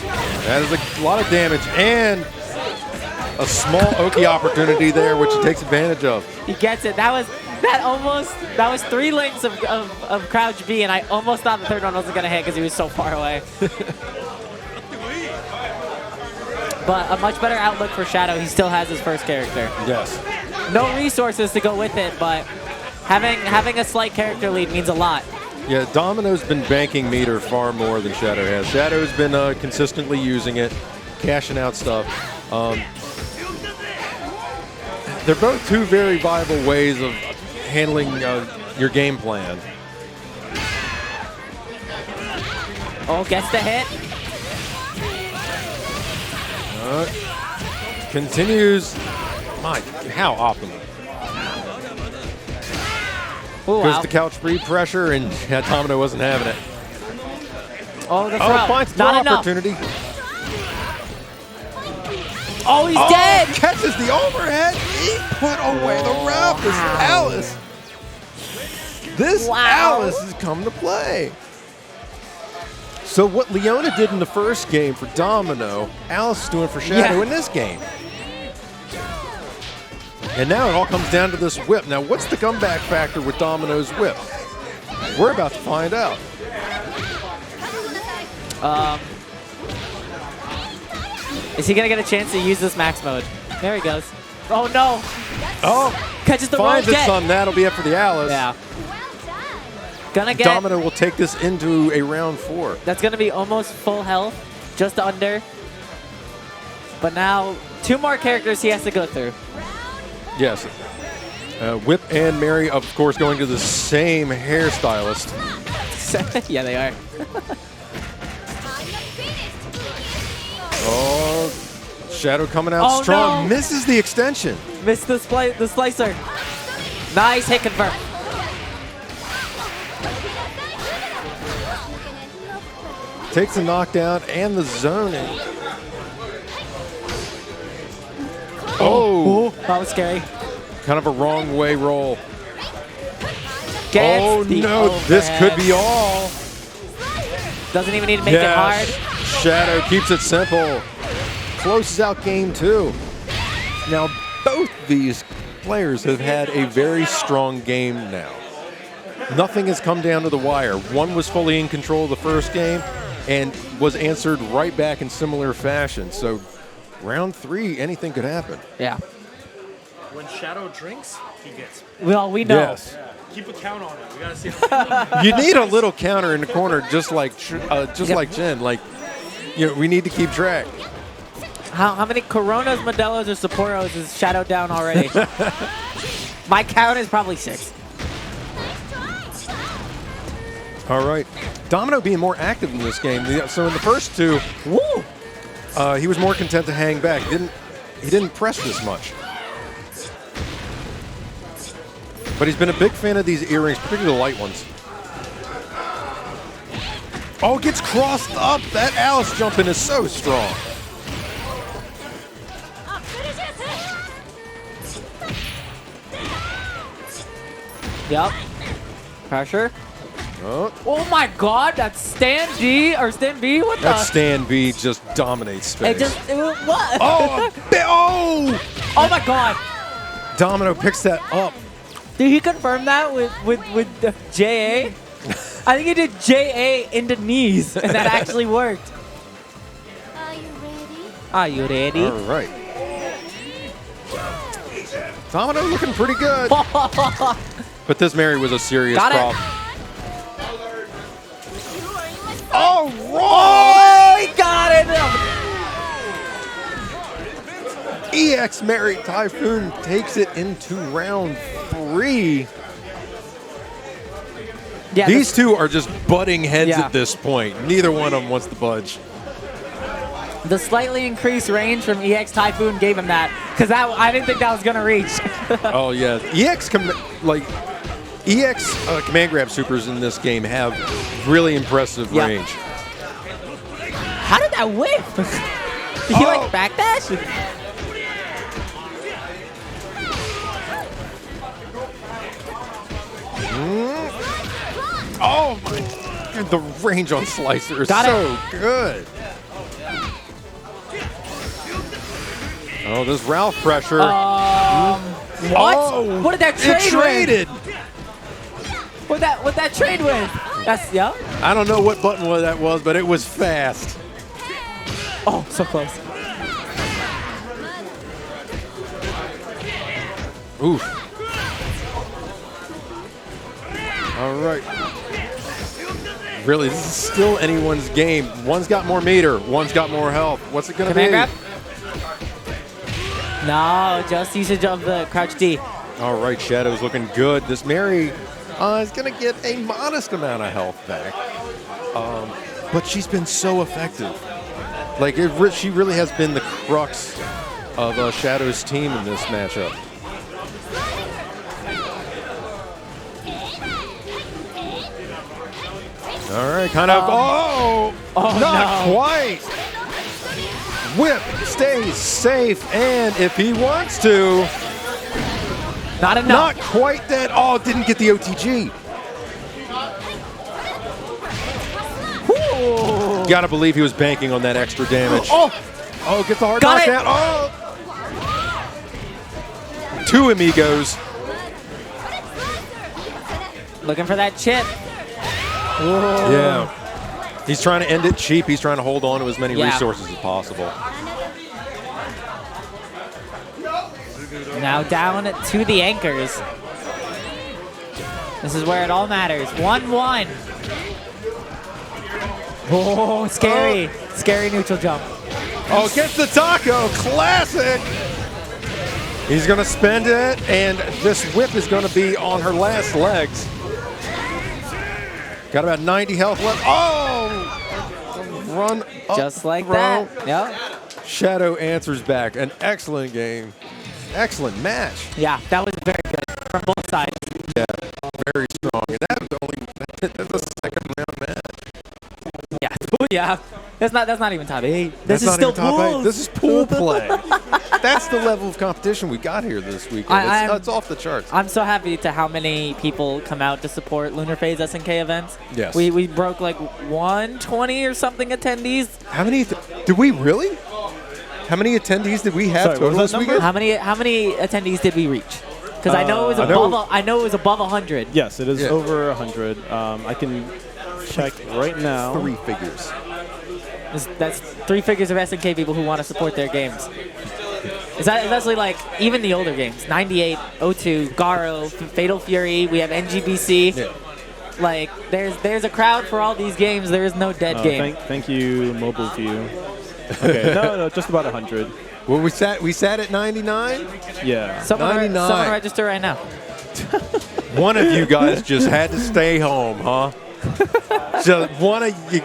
That is a lot of damage, and a small Oki opportunity there, which he takes advantage of. He gets it. That was 3 links of crouch B, and I almost thought the third one wasn't gonna hit because he was so far away. But a much better outlook for Shadow. He still has his first character. Yes. No resources to go with it, but having a slight character lead means a lot. Yeah, Domino's been banking meter far more than Shadow has. Shadow's been consistently using it, cashing out stuff. They're both 2 very viable ways of handling your game plan. Oh, gets the hit. Continues. My, how optimal. Ooh, Goes wow. to couch free pressure, and Domino wasn't having it. Oh, the throw. Oh, finds the Not enough. opportunity. Oh, he's dead. Catches the overhead. He put away the ref. This Alice. This Alice has come to play. So what Leona did in the first game for Domino, Alice is doing for Shadow in this game. And now it all comes down to this whip. Now, what's the comeback factor with Domino's whip? We're about to find out. Is he going to get a chance to use this max mode? There he goes. Oh, no. Oh, catches the finds roll it, son. That'll be it for the Alice. Yeah. Gonna get. Domino will take this into a round 4. That's going to be almost full health, just under. But now, 2 more characters he has to go through. Yes. Whip and Mary, of course, going to the same hairstylist. Yeah, they are. Oh, Shadow coming out Oh, strong. no. Misses the extension. Missed the slicer. Nice hit confirm. Takes the knockdown and the zoning. Oh, That was scary. kind of a wrong way roll. Gets Oh the no, this could be overhead. all. Doesn't even need to make it hard. Shadow keeps it simple. Closes out game 2. Now, both these players have had a very strong game now. Nothing has come down to the wire. One was fully in control of the first game and was answered right back in similar fashion. So, round 3, anything could happen. Yeah. When Shadow drinks, he gets. Well, we know. Yes. Keep a count on it. We gotta see. You need a little counter in the corner, just like Jen. Like, you know, we need to keep track. How many Coronas, Modelos, or Sapporos is Shadow down already? My count is probably 6. All right, Domino being more active in this game. So in the first 2, Woo! he was more content to hang back. He didn't press this much. But he's been a big fan of these earrings, particularly the light ones. Oh, gets crossed up. That Alice jumping is so strong. Yep. Pressure. Oh, Oh my god, that's Stan G or Stan B? What that the? Stan B just dominates space. What? Oh, Oh my god. Domino picks that up. Did he confirm that with the JA? I think he did JA into knees, and that actually worked. Are you ready? Are you ready? All right. Domino looking pretty good. But this Mary was a serious Got it. problem. Oh, he got it! EX Mary Typhoon takes it into round 3. Yeah, These two are just butting heads Yeah. at this point. Neither one of them wants to budge. the slightly increased range from EX Typhoon gave him that, because I didn't think that was gonna reach. Oh yeah, EX command grab supers in this game have really impressive Yeah. range. How did that whiff? Did he like backdash? Oh my! Dude, the range on Slicer is Got so good. Oh, this Ralph pressure. What? Oh, What did that trade it traded. What that trade with? That's yeah. I don't know what button that was, but it was fast. Oh, so close. Oof. All right. Really, this is still anyone's game. One's got more meter, one's got more health. What's it gonna be? Command grab? No, just usage of the crouch D. All right, Shadow's looking good. This Mary is gonna get a modest amount of health back, but she's been so effective. Like she really has been the crux of Shadow's team in this matchup. All right, kind of. Not no. quite. Whip stays safe, and if he wants to, Not enough. not quite that. Oh, didn't get the OTG. Gotta believe he was banking on that extra damage. Oh, Gets the hard Got it. knockdown. Oh! 2 amigos. looking for that chip. Yeah. He's trying to end it cheap. He's trying to hold on to as many Yeah. resources as possible. Now down to the anchors. This is where it all matters. 1-1. Oh, scary. Scary neutral jump. Oh, gets the taco. Classic. He's going to spend it, and this whip is going to be on her last legs. Got about 90 health left. Oh! Run up, Just like throw. that. Yep. Shadow answers back. An excellent game. Excellent match. Yeah, that was very good from both sides. Yeah, very strong. And that was only that's a second round match. Yeah. Ooh, yeah. That's not even top 8. That's This is not still even top eight. pools. This is pool play. That's the level of competition we got here this weekend. It's off the charts. I'm so happy to how many people come out to support Lunar Phase SNK events. Yes. We broke like 120 or something attendees. How many did we really? How many attendees did we have Sorry, what total was this that weekend? How many attendees did we reach? Because I know it was above 100. Yes, it is Yeah. over 100. I can check right now. 3 figures. That's 3 figures of SNK people who want to support their games. It's actually like even the older games, 98, 02, Garo, Fatal Fury. We have NGBC. Yeah. Like there's a crowd for all these games. There is no dead game. Thank you, Mobile View. Okay, no, just about 100. Well, we sat at 99. Yeah. Someone 99. register right now. One of you guys just had to stay home, huh? So one of you.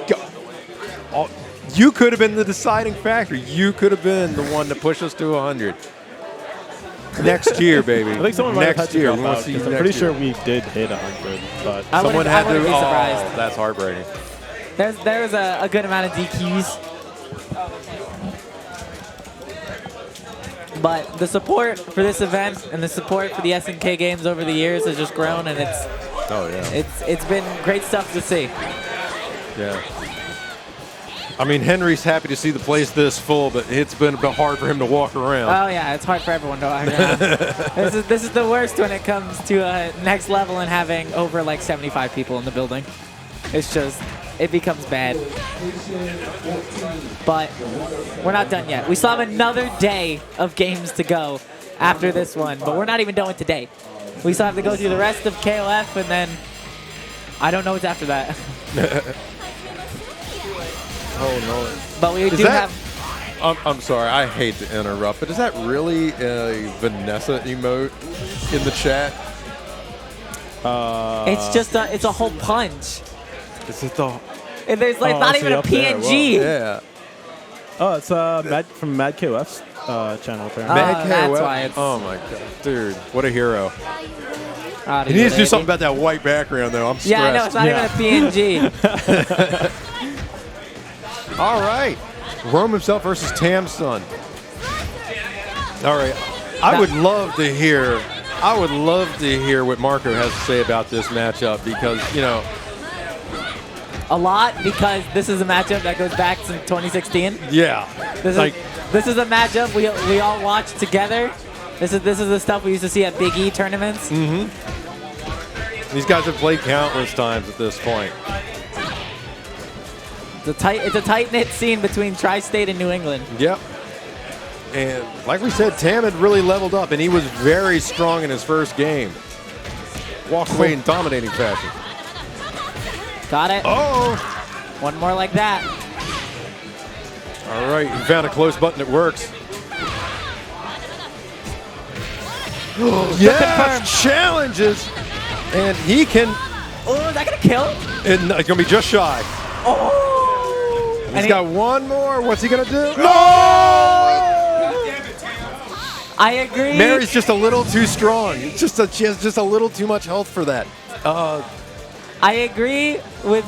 You could have been the deciding factor. You could have been the one to push us to 100. Next year, baby. I think someone might have had next to year. drop We want out, to see you 'cause I'm next pretty year. sure we did hit 100, but I Someone wouldn't- had I wouldn't to. be surprised. Oh, that's heartbreaking. There's a good amount of DQs. But the support for this event and the support for the SNK games over the years has just grown, and Oh yeah. it's been great stuff to see. Yeah. I mean, Henry's happy to see the place this full, but it's been a bit hard for him to walk around. Oh yeah, it's hard for everyone to walk around. This is the worst when it comes to next level and having over like 75 people in the building. It's just, it becomes bad. But we're not done yet. We still have another day of games to go after this one, but we're not even done with today. We still have to go through the rest of KOF, and then I don't know what's after that. Oh no. But we Is do that- have. I'm sorry, I hate to interrupt, but is that really a Vanessa emote in the chat? It's a whole punch. Is it the? And there's like Oh, not I even see a up there. PNG. Yeah. oh, it's from Mad KOF's channel apparently. Mad that's KOF? why it's- Oh my god, dude, what a hero! Out He of needs to do here, something baby. about that white background, though. I'm stressed. Yeah, I know, it's not Yeah. even a PNG. All right, Rome himself versus Tam's son. All right, I would love to hear. I would love to hear what Marco has to say about this matchup because A lot, because this is a matchup that goes back to 2016. yeah, This is a matchup we all watch together. This is the stuff we used to see at Big E tournaments. these guys have played countless times at this point. It's a tight-knit scene between Tri-State and New England. Yep. And like we said, Tamn had really leveled up, and he was very strong in his first game. Walked away in dominating fashion. Got it? Oh! One more like that. All right, he found a close button that works. Yes! Challenges! And he can, Oh, is that gonna kill? and it's going to be just shy. Oh! He's And got one more. What's he going to do? No! I agree. Mary's just a little too strong. She has just a little too much health for that. I agree with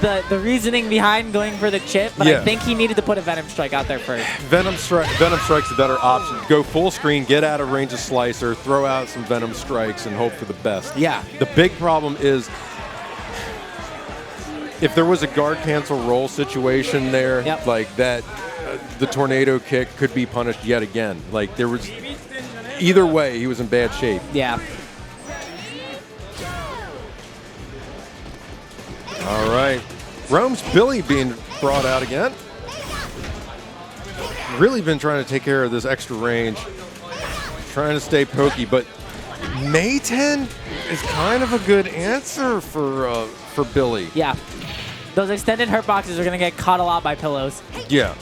the reasoning behind going for the chip, but Yeah. I think he needed to put a Venom Strike out there first. Venom Strike's the better option. Go full screen, get out of range of Slicer, throw out some Venom Strikes, and hope for the best. Yeah. The big problem is if there was a guard cancel roll situation there, Yep. like that, the tornado kick could be punished yet again. Like there was, either way, he was in bad shape. Yeah. All right. Rome's Billy being brought out again. Really been trying to take care of this extra range. Trying to stay pokey, but Mayten is kind of a good answer for Billy. Yeah. Those extended hurt boxes are going to get caught a lot by pillows. Yeah.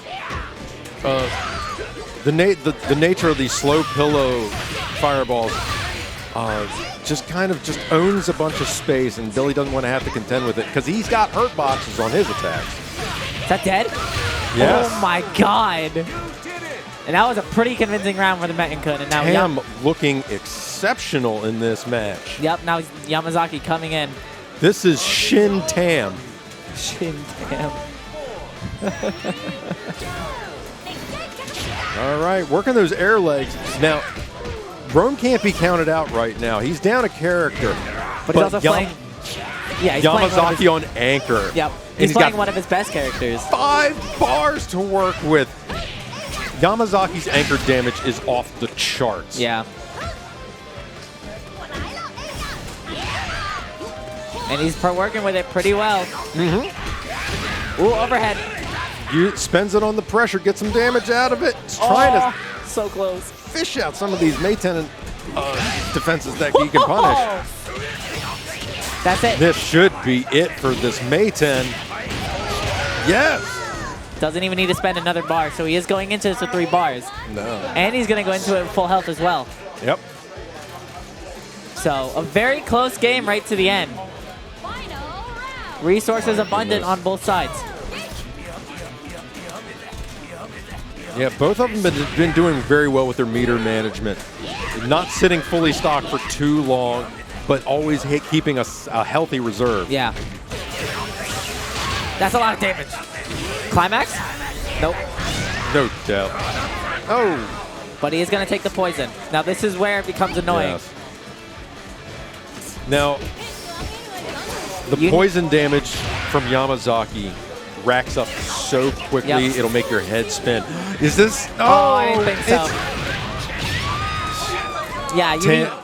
the nature of these slow pillow fireballs just kind of just owns a bunch of space, and Billy doesn't want to have to contend with it because he's got hurt boxes on his attacks. Is that dead? Yes. Oh my god. And that was a pretty convincing round for the Metenkun. And now Tamn looking exceptional in this match. Yep, now Yamazaki coming in. This is Shin Tamn. Shin Tamn. All right, working those air legs. Now, Rome can't be counted out right now. He's down a character. But he's also playing... Yeah, he's playing Yamazaki on anchor. Yep. And He's playing got one of his best characters. 5 bars to work with. Yamazaki's anchor damage is off the charts. Yeah. And he's working with it pretty well. Mm-hmm. Ooh, overhead. Spends it on the pressure, gets some damage out of it. He's trying to so close. fish out some of these Meitenin defenses that he can punish. That's it. This should be it for this Meiten. Yes. Doesn't even need to spend another bar, so he is going into this with 3 bars. No. And he's going to go into it with full health as well. Yep. So a very close game right to the end. Resources abundant on both sides. Yeah, both of them have been doing very well with their meter management. Not sitting fully stocked for too long, but always keeping a healthy reserve. Yeah. That's a lot of damage. Climax? Nope. No doubt. Oh. But he is going to take the poison. Now this is where it becomes annoying. Yes. Now, the poison damage from Yamazaki racks up so quickly, it'll make your head spin. Is this? Oh, I didn't think so. Yeah,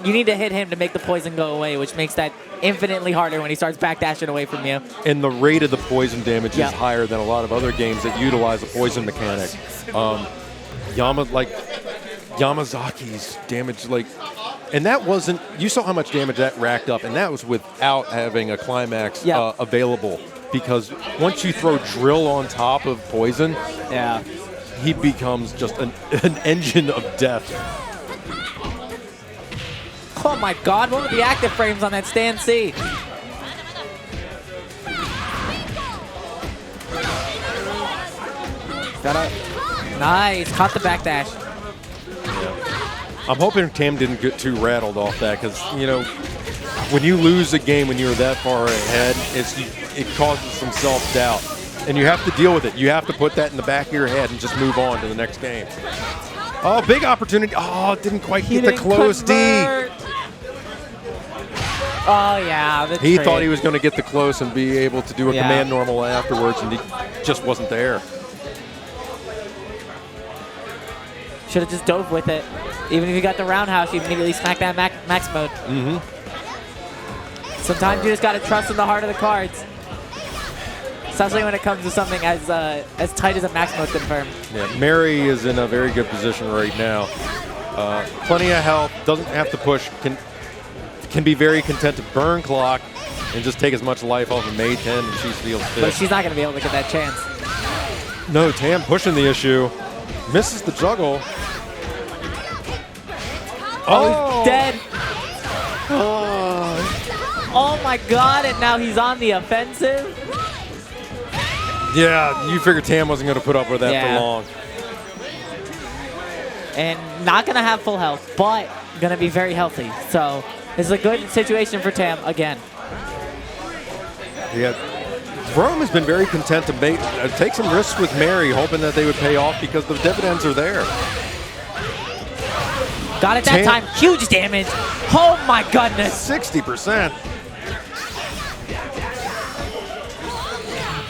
you need to hit him to make the poison go away, which makes that infinitely harder when he starts backdashing away from you. And the rate of the poison damage is higher than a lot of other games that utilize a poison mechanic. Yamazaki's damage, and that wasn't, you saw how much damage that racked up, and that was without having a climax available. Because once you throw drill on top of poison, he becomes just an engine of death. Oh my god, what were the active frames on that stand C? Nice, caught the backdash. I'm hoping Tamn didn't get too rattled off that, because, you know, when you lose a game when you're that far ahead, it causes some self-doubt. And you have to deal with it. You have to put that in the back of your head and just move on to the next game. Oh, big opportunity. Oh, didn't quite get the close convert. D. Oh, yeah. He thought he was going to get the close and be able to do a command normal afterwards, and he just wasn't there. Should have just dove with it. Even if you got the roundhouse, you immediately smack that max mode. Mm-hmm. Sometimes you just got to trust in the heart of the cards. Especially when it comes to something as tight as a max mode confirm. Yeah, Mary is in a very good position right now. Plenty of health, doesn't have to push, can be very content to burn clock and just take as much life off of Meiten and she feels fit. But she's not going to be able to get that chance. No, Tamn pushing the issue. Misses the juggle. Oh, he's dead. Oh my god, and now he's on the offensive. Yeah, you figured Tamn wasn't going to put up with that for long. And not going to have full health, but going to be very healthy. So this is a good situation for Tamn again. Yeah, Rome has been very content to take some risks with Mary, hoping that they would pay off because the dividends are there. Got it that time. Huge damage. Oh my goodness. 60%.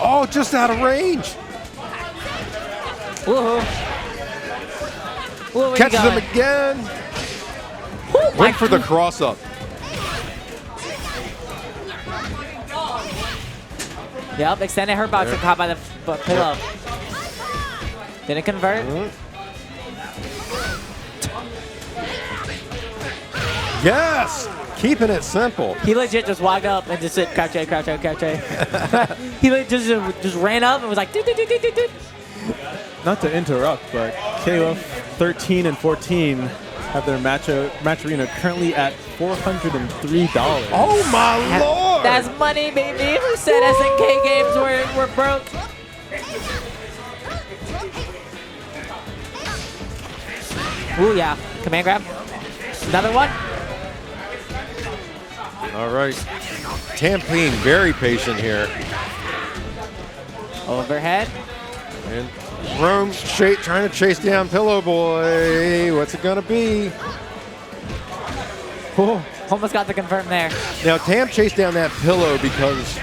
Oh, just out of range. Woohoo. Catches him again. Went for the cross-up. Yep, extended her box and caught by the pillow. Didn't convert. Yes! Keeping it simple. He legit just walked up and just said, crouch A, crouch A, crouch A. He just ran up and was like, doot, doot, doot, doot, doot. Not to interrupt, but KOF 13 and 14 have their match arena currently at $403. Oh my lord! That's money, baby. Who said SNK games were broke? Ooh, yeah. Command grab. Another one. All right. Tamn being very patient here. Overhead. And Rome trying to chase down Pillow Boy. What's it gonna be? Ooh, almost got the confirm there. Now Tamm chased down that Pillow because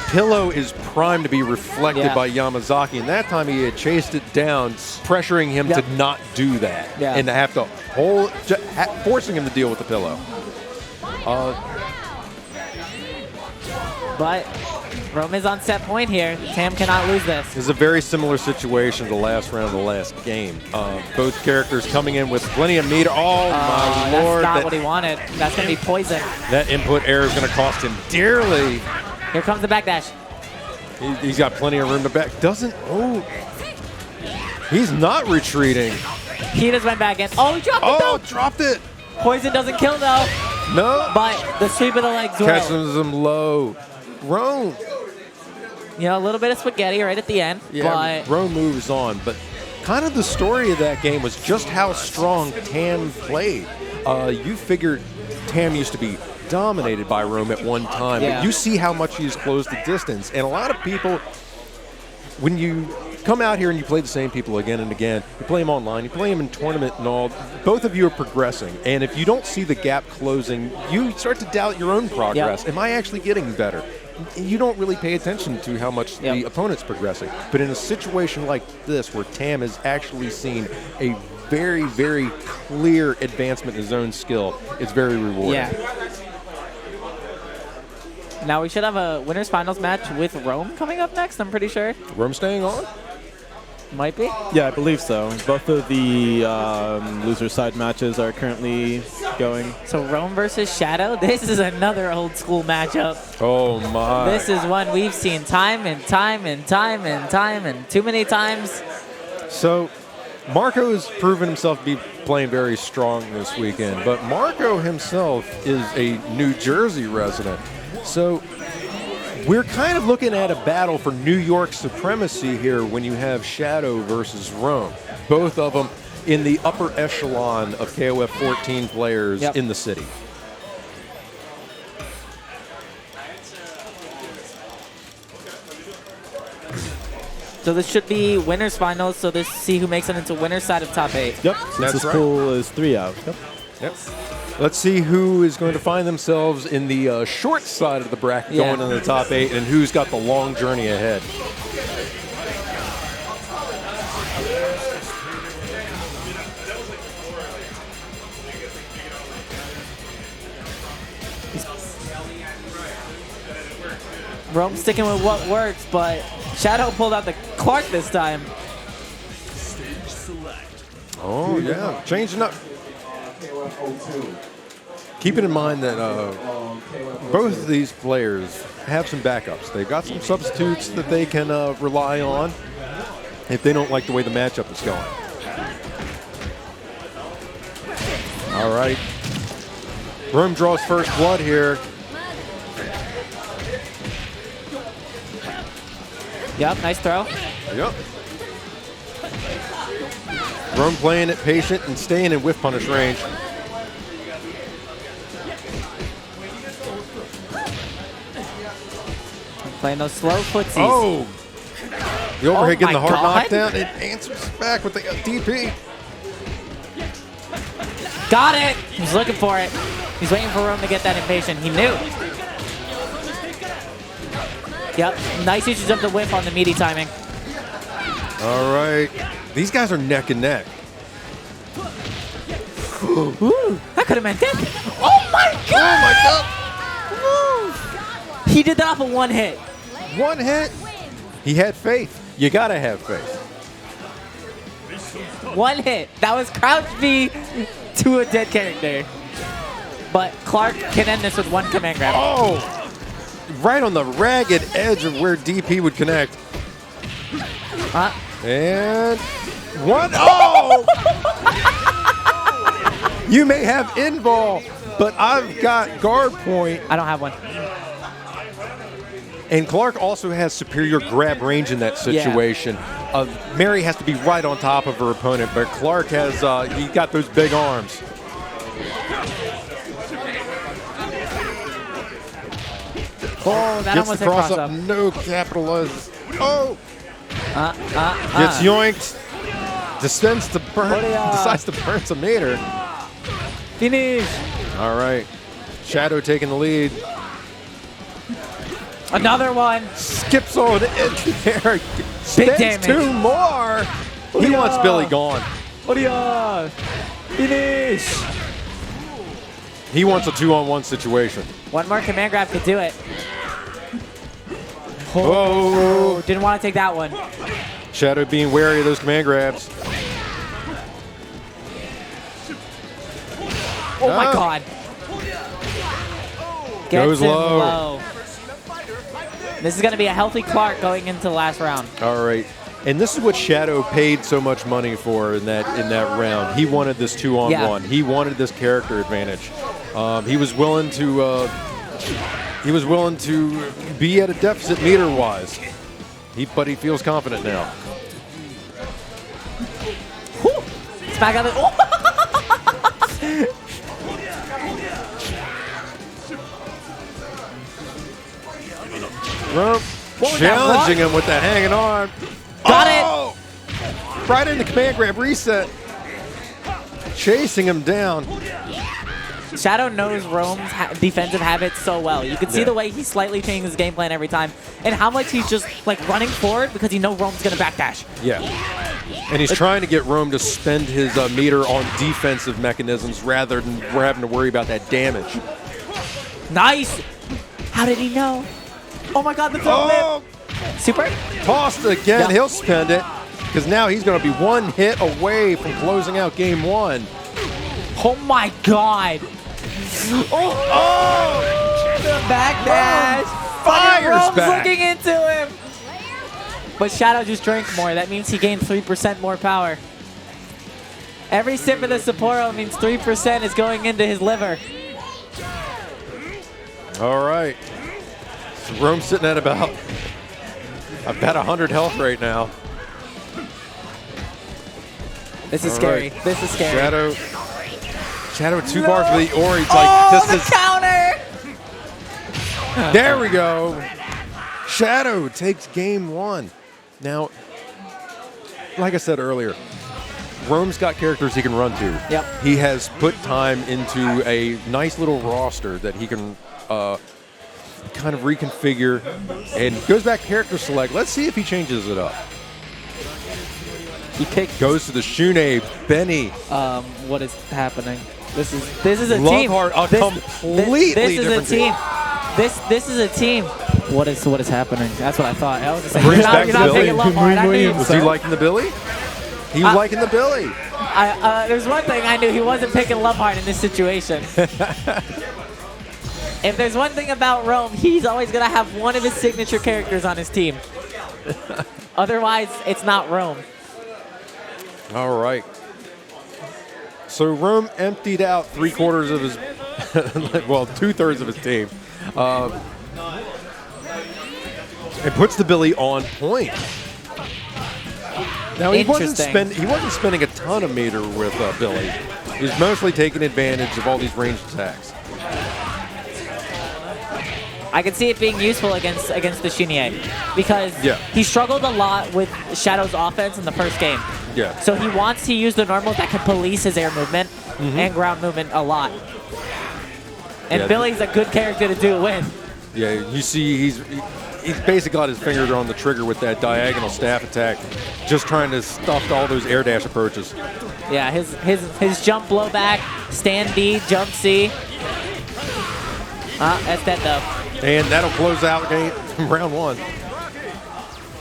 Pillow is primed to be reflected by Yamazaki, and that time he had chased it down, pressuring him to not do that, and to have to forcing him to deal with the Pillow. But Rome is on set point here. Tamm cannot lose this. This is a very similar situation to the last round of the last game. Both characters coming in with plenty of meter. Oh my lord! That's not what he wanted. That's going to be poison. That input error is going to cost him dearly. Here comes the backdash. He's got plenty of room to back. He's not retreating. He just went back in. Oh, he dropped it though. Dropped it. Poison doesn't kill though. No. But the sweep of the legs will. Catches him low. Rome. You know, a little bit of spaghetti right at the end. Yeah, Rome moves on. But kind of the story of that game was just how strong Tamm played. You figured Tamm used to be dominated by Rome at one time. But you see how much he's closed the distance. And a lot of people, when you come out here and you play the same people again and again, you play them online, you play them in tournament and all, both of you are progressing. And if you don't see the gap closing, you start to doubt your own progress. Am I actually getting better? You don't really pay attention to how much the opponent's progressing. But in a situation like this, where Tamm has actually seen a very, very clear advancement in his own skill, it's very rewarding. Yeah. Now we should have a winners finals match with Rome coming up next, I'm pretty sure. Rome staying on? Might be. Yeah, I believe so. Both of the loser side matches are currently going. So Rome versus Shadow, this is another old school matchup. Oh my. This is one we've seen time and time and time and time and too many times. So Marco has proven himself to be playing very strong this weekend, but Marco himself is a New Jersey resident. So we're kind of looking at a battle for New York supremacy here when you have Shadow versus Rome. Both of them in the upper echelon of KOF14 players in the city. So this should be winners finals, so this see who makes it into winner's side of top 8. Yep, since this pool is 3 out. Yep. Let's see who is going to find themselves in the short side of the bracket going into the top 8 and who's got the long journey ahead. Rome sticking with what works, but Shadow pulled out the Clark this time. Oh, yeah. Changing up. Keeping in mind that both of these players have some backups. They've got some substitutes that they can rely on if they don't like the way the matchup is going. All right. Rome draws first blood here. Yep, nice throw. Yep. Rome playing it patient and staying in whiff punish range. Playing those slow footsies. Oh! The overhead getting the hard God. knockdown. It answers back with the DP. Got it! He's looking for it. He's waiting for Rome to get that impatient. He knew. Yep, nice usage of the whip on the meaty timing. All right. These guys are neck and neck. Ooh, that could have meant death. Oh my God! Oh my God! He did that off of one hit. One hit. He had faith. You gotta have faith. One hit. That was crouch B to a dead character. But Clark can end this with one command grab. Oh! Right on the ragged edge of where DP would connect. And one. Oh! You may have invul, but I've got guard point. I don't have one. And Clark also has superior grab range in that situation. Mary has to be right on top of her opponent, but Clark has he got those big arms. Oh, that Gets almost the hit cross cross up, up. no capitalize. Oh! Gets yoinked. Decides to burn some meter. Finish. All right. Shadow taking the lead. Another one. Skips on in there. Big Spends damage. 2 more. He wants Billy gone. Finish. He wants a 2-on-1 situation. One more command grab could do it. Oh. Didn't want to take that one. Shadow being wary of those command grabs. Oh my God. Goes Gets him low. This is going to be a healthy Clark going into the last round. All right. And this is what Shadow paid so much money for in that round. He wanted this 2-on-1. He wanted this character advantage. He was willing to be at a deficit meter-wise. But he feels confident now. Whew. Smack out the. Oh. Rump challenging him with that hanging arm. Got it! Right in the command grab reset. Chasing him down. Shadow knows Rome's defensive habits so well. You can see the way he slightly changes his game plan every time, and how much he's just like running forward because he knows Rome's gonna backdash. Yeah. And he's trying to get Rome to spend his meter on defensive mechanisms rather than having to worry about that damage. Nice! How did he know? Oh my God, the throw whip! Super? Tossed again. Yeah. He'll spend it because now he's going to be 1 hit away from closing out game 1. Oh my God! Oh! The backdash! Fires Rome's back. looking into him! But Shadow just drank more. That means he gained 3% more power. Every sip of the Sapporo means 3% is going into his liver. All right. So Rome's sitting at about 100 health right now. This is All scary. right. This is scary. Shadow 2 bars for the Ori. Like, this the is counter! There we go. Shadow takes game 1. Now, like I said earlier, Rome's got characters he can run to. Yep. He has put time into a nice little roster that he can kind of reconfigure and goes back character select. Let's see if he changes it up. He picked. Goes to the Shune, Benny. What is happening? This is a Love team. Heart, a completely this is different a team. This is a team. What is happening? That's what I thought. I was just saying, Brings you're back not Billy. picking Love Heart. I knew. Was he liking the Billy? He was liking the Billy. There's one thing I knew. He wasn't picking Love Heart in this situation. If there's one thing about Rome, he's always going to have one of his signature characters on his team. Otherwise, it's not Rome. All right. So Rome emptied out 3/4 of his, well, 2/3 of his team, and puts the Billy on point. Now he wasn't spending a ton of meter with Billy. He was mostly taking advantage of all these ranged attacks. I can see it being useful against the Shunye because he struggled a lot with Shadow's offense in the first game. Yeah. So he wants to use the normal that can police his air movement and ground movement a lot. And Billy's a good character to do it with. Yeah, you see he's basically got his finger on the trigger with that diagonal staff attack, just trying to stuff all those air dash approaches. Yeah, his jump blowback, stand B, jump C. That's dead though. And that'll close out round 1.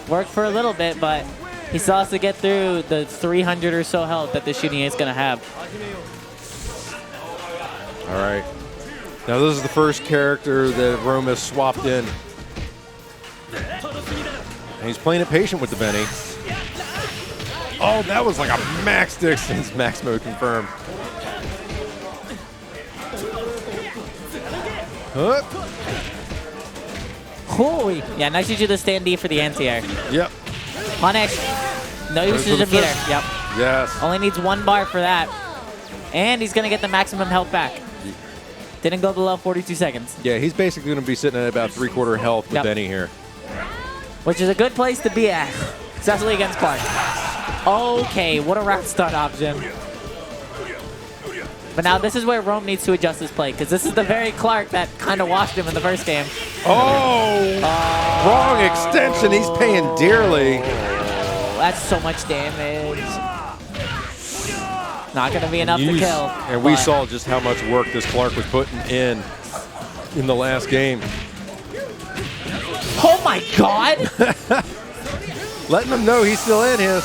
Worked for a little bit, but he still has to get through the 300 or so health that the Shunye is going to have. All right. Now this is the first character that Rome has swapped in. And he's playing it patient with the Benny. Oh, that was like a max distance. Max mode confirmed. Huh? Holy. Yeah, nice use of the stand D for the anti-air. Yep. Punish. No usage of meter. Yep. Yes. Only needs 1 bar for that. And he's going to get the maximum health back. Didn't go below 42 seconds. Yeah, he's basically going to be sitting at about 3/4 health with Yep. Benny here. Which is a good place to be at. Especially against Clark. Okay, what a route start option. But now this is where Rome needs to adjust his play, because this is the very Clark that kind of washed him in the first game. Oh! Wrong extension. He's paying dearly. That's so much damage. Not going to be enough to kill. And we but- saw just how much work this Clark was putting in the last game. Oh my god! Letting him know he's still in his.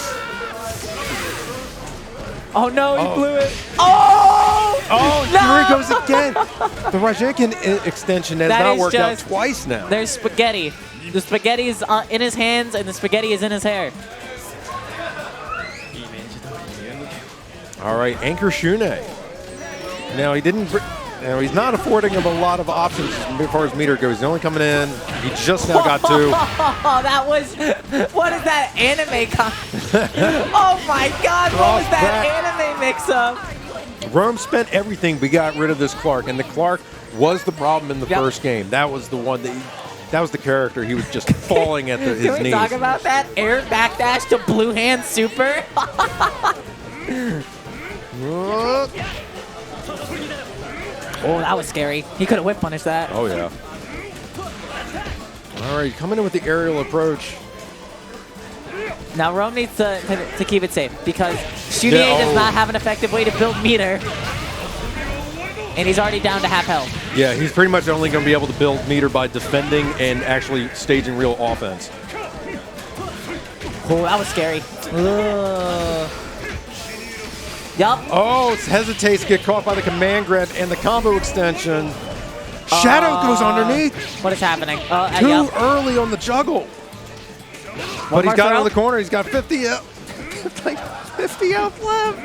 Oh no, he blew it. Oh, No! here he goes again. The Rajenkin extension has That not is worked out just- twice now. There's spaghetti. The spaghetti is in his hands and the spaghetti is in his hair. All right, Anchor Shune. Now he didn't. Now he's not affording him a lot of options as far as meter goes. He's only coming in. He just now got 2. Oh, that was, what is that anime? Oh my god, what was that anime mix-up? Rome spent everything, but got rid of this Clark, and the Clark was the problem in the Yep. first game. That was the one that was the character. He was just falling at his Can we knees. talk about that? Air backdash to blue hand super? Oh, that was scary. He could have whip punished that. Oh yeah. All right, coming in with the aerial approach. Now Rome needs to keep it safe because Shunier does not have an effective way to build meter. And he's already down to half health. Yeah, he's pretty much only going to be able to build meter by defending and actually staging real offense. Oh, that was scary. Ugh. Yup. Oh, hesitates to get caught by the command grab and the combo extension. Shadow goes underneath. What is happening? Too Yup. early on the juggle. But he's more got it throw? in the corner. He's got 50 up. Like 50 health left.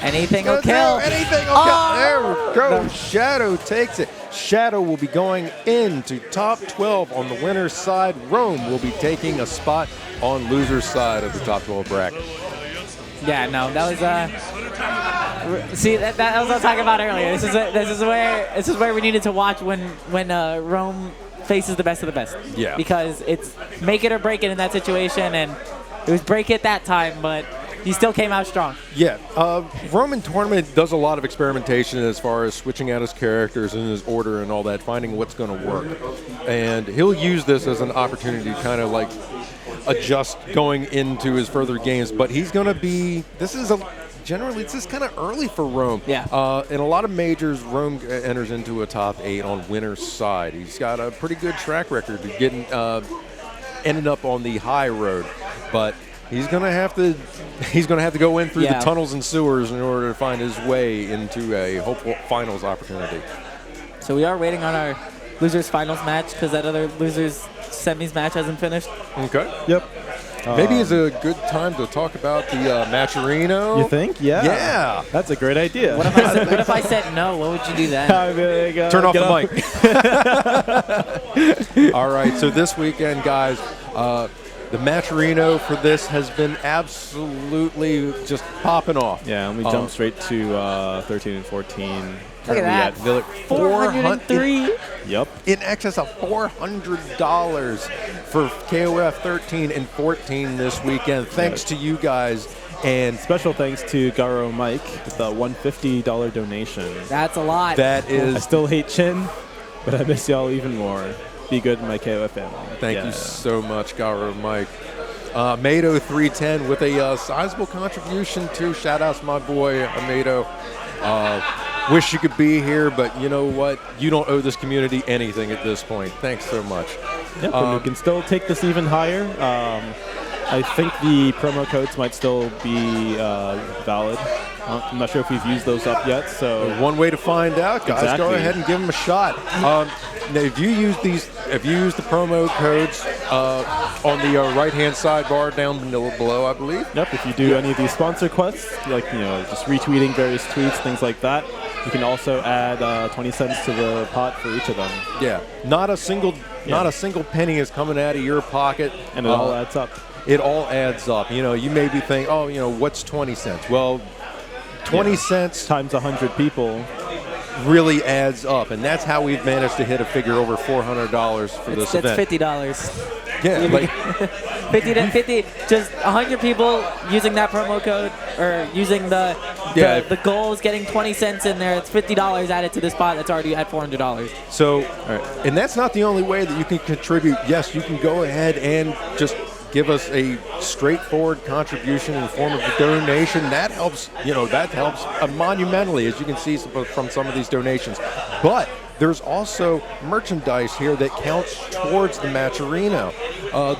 Anything will kill. Anything will kill. There we go. Shadow takes it. Shadow will be going into top 12 on the winner's side. Rome will be taking a spot on loser's side of the top 12 bracket. Yeah, no, that was see that was what I was talking about earlier. This is where we needed to watch when Rome faces the best of the best. Yeah. Because it's make it or break it in that situation, and it was break it that time, but he still came out strong. Yeah, Roman Tournament does a lot of experimentation as far as switching out his characters and his order and all that, finding what's going to work. And he'll use this as an opportunity to kind of like adjust going into his further games. But he's going to be, generally, it's just kind of early for Rome. Yeah. In a lot of majors, Rome enters into a top 8 on winner's side. He's got a pretty good track record of getting, ending up on the high road. But he's going to have to go in through the tunnels and sewers in order to find his way into a hopeful finals opportunity. So we are waiting on our losers finals match because that other losers semis match hasn't finished. Okay. Yep. Maybe it's a good time to talk about the Matcherino. You think? Yeah. Yeah. That's a great idea. What if I said no? What would you do then? Turn off the mic. All right, so this weekend, guys, the Matcherino for this has been absolutely just popping off. Yeah, and we jump straight to 13 and 14. Look at that. 403. Yep. In excess of $400 for KOF 13 and 14 this weekend. Thanks to you guys. And Special thanks to Garo Mike with the $150 donation. That's a lot. that I is, still hate Chin, but I miss y'all even more. Be good in my KOF family. thank you so much, Garo Mike. Mado 310 with a sizable contribution too. Shout out to my boy, Mado. Wish you could be here, but you know what? You don't owe this community anything at this point. Thanks so much. Yep, and we can still take this even higher. I think the promo codes might still be valid. I'm not sure if we've used those up yet. So One way to find out, guys, go Exactly. ahead and give them a shot. Now, if you use the promo codes, on the right-hand sidebar down below, I believe. Yep, if you do any of these sponsor quests, like, just retweeting various tweets, things like that, you can also add 20 cents to the pot for each of them. Yeah, not a single penny is coming out of your pocket. And it all adds up. It all adds up. You may be thinking, oh, what's 20 cents? Well, 20 cents times 100 people really adds up, and that's how we've managed to hit a figure over $400 for this event. That's $50. Yeah, like 50, just 100 people using that promo code or using the goals, getting 20 cents in there. It's $50 added to this pot that's already at $400. So, and that's not the only way that you can contribute. Yes, you can go ahead and just give us a straightforward contribution in the form of a donation. That helps, monumentally, as you can see from some of these donations. But there's also merchandise here that counts towards the Matcherino.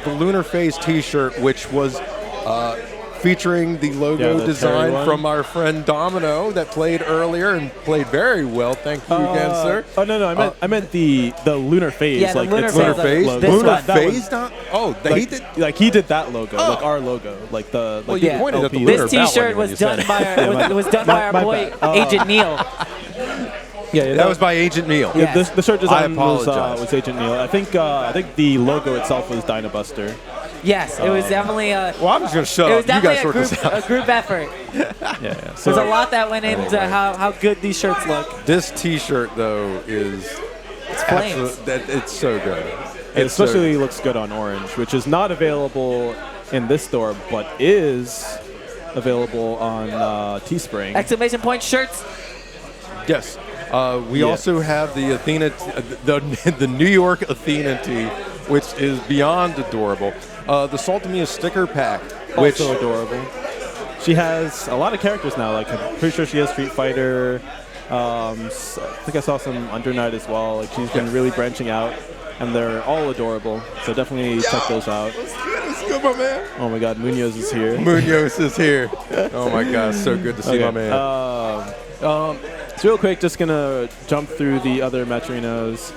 The Lunar Phase T-shirt, which was featuring the logo design from our friend Domino that played earlier and played very well. Thank you again, sir. Oh no, I meant the Lunar Phase. Yeah, like the Lunar it's Phase. Lunar Phase. This Lunar one. Phase. He did. Like he did that logo, like our logo, like the. Well, you Yeah. pointed at the LP. Lunar This Bout T-shirt when you was said done it. by our boy Agent Neil. Yeah, That was by Agent Neil. Yeah. The shirt design apologize. was Agent Neil. I think the logo itself was Dynabuster. Yes, it was definitely Well, I'm just gonna shut it up. was You guys definitely sort this out. a group effort. Yeah. There's a lot that went into how good these shirts look. This T-shirt though is flames. it's so good. It It's so especially looks good on orange, which is not available in this store, but is available on Teespring. Exclamation point shirts. Yes. We also have the Athena, the New York Athena tee, which is beyond adorable. The Saltamia sticker pack, which Also adorable. She has a lot of characters now. Like I'm pretty sure she has Street Fighter. I think I saw some Under Night as well. Like she's been really branching out, and they're all adorable. So definitely check those out. It's good, my man. Oh my God, Munoz is here. Munoz is here. Oh my God, so good to see my man. So real quick, just gonna jump through the other Matcherinos.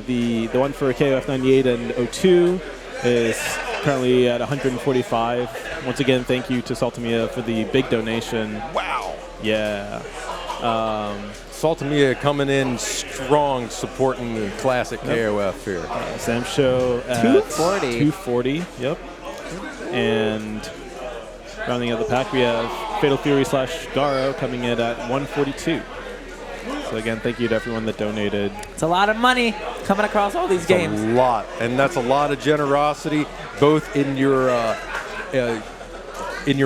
The one for KOF98 and 02 is currently at 145. Once again, thank you to Saltamia for the big donation. Wow. Yeah. Saltamia coming in strong, supporting the classic KOF here. Sam Show at 240. 240. Yep. And rounding out the pack, we have Fatal Fury / Garo coming in at 142. So again, thank you to everyone that donated. It's a lot of money coming across all these games. A lot, and that's a lot of generosity, both in your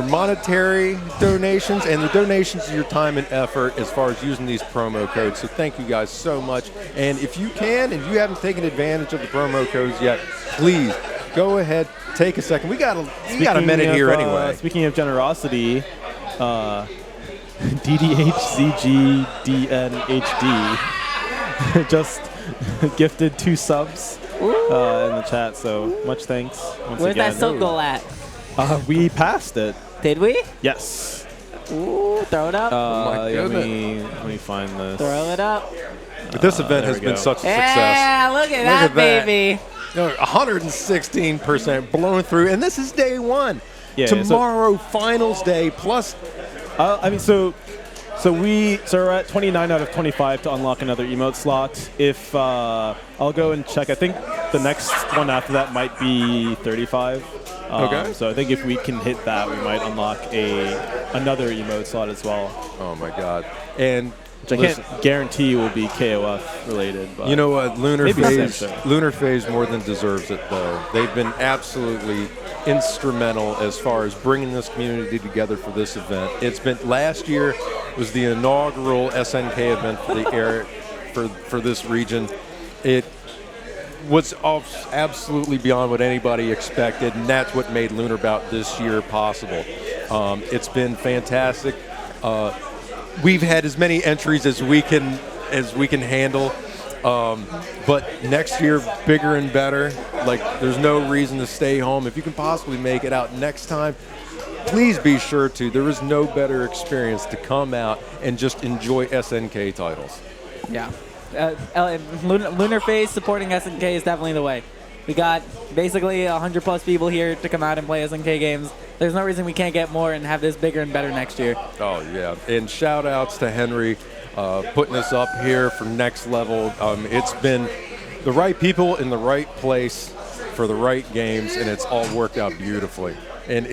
monetary donations and the donations of your time and effort as far as using these promo codes. So thank you guys so much. And if you can, and you haven't taken advantage of the promo codes yet, please go ahead, take a second. We got a minute here anyway. Speaking of generosity, DDHZGDNHD just gifted 2 subs in the chat. So much thanks. Once Where's again. that silk goal at? We passed it. Did we? Yes. Ooh, throw it up. my let goodness. me find this. Throw it up. But this event there has we been go. such a success. Yeah, look at that, that. baby. 116% blown through, and this is day one. Yeah, Tomorrow, finals day, plus So we're at 29 out of 25 to unlock another emote slot. If I'll go and check. I think the next one after that might be 35. Okay. So I think if we can hit that, we might unlock another emote slot as well. oh my God. And Which I can't guarantee will be KOF related. But you know what? Lunar Maybe Phase, Sam Show. Lunar Phase more than deserves it, though. They've been absolutely instrumental as far as bringing this community together for this event. It's been last year was the inaugural SNK event for the area for this region. It was absolutely beyond what anybody expected, and that's what made Lunar Bout this year possible. It's been fantastic. We've had as many entries as we can handle, but next year bigger and better. Like there's no reason to stay home. If you can possibly make it out next time, please be sure to. There is no better experience to come out and just enjoy SNK titles. Yeah. Lunar Phase supporting SNK is definitely the way. We got basically 100+ people here to come out and play SNK games. There's no reason we can't get more and have this bigger and better next year. Oh, yeah. And shout outs to Henry putting us up here for next level. It's been the right people in the right place for the right games, and it's all worked out beautifully. And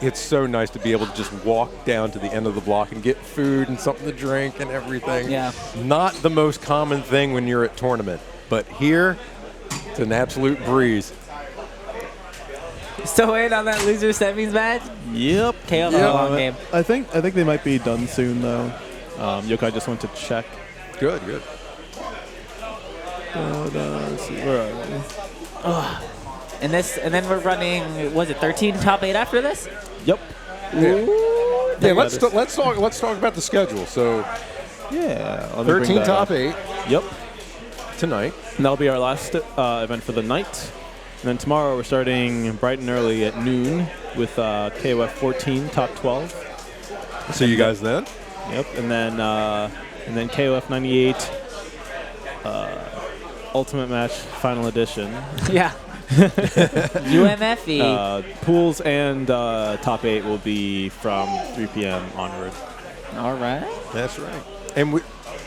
it's so nice to be able to just walk down to the end of the block and get food and something to drink and everything. Yeah. Not the most common thing when you're at tournament, but here, it's an absolute breeze. Still waiting on that loser semis match? Yep. KO for a long game. I think they might be done soon though. Yokai just went to check. Good. Let's see, where are we? And then we're running, was it 13 top 8 after this? Yep. Yeah, let's talk about the schedule. So, Yeah. let me bring 13 that top up. 8 Yep. tonight. And that'll be our last event for the night. And then tomorrow we're starting bright and early at noon with KOF 14 top 12. See you guys then. Yep. And then KOF 98 Ultimate Match Final Edition. Yeah. UMFE. Pools and top 8 will be from 3 p.m. onward. All right. That's right.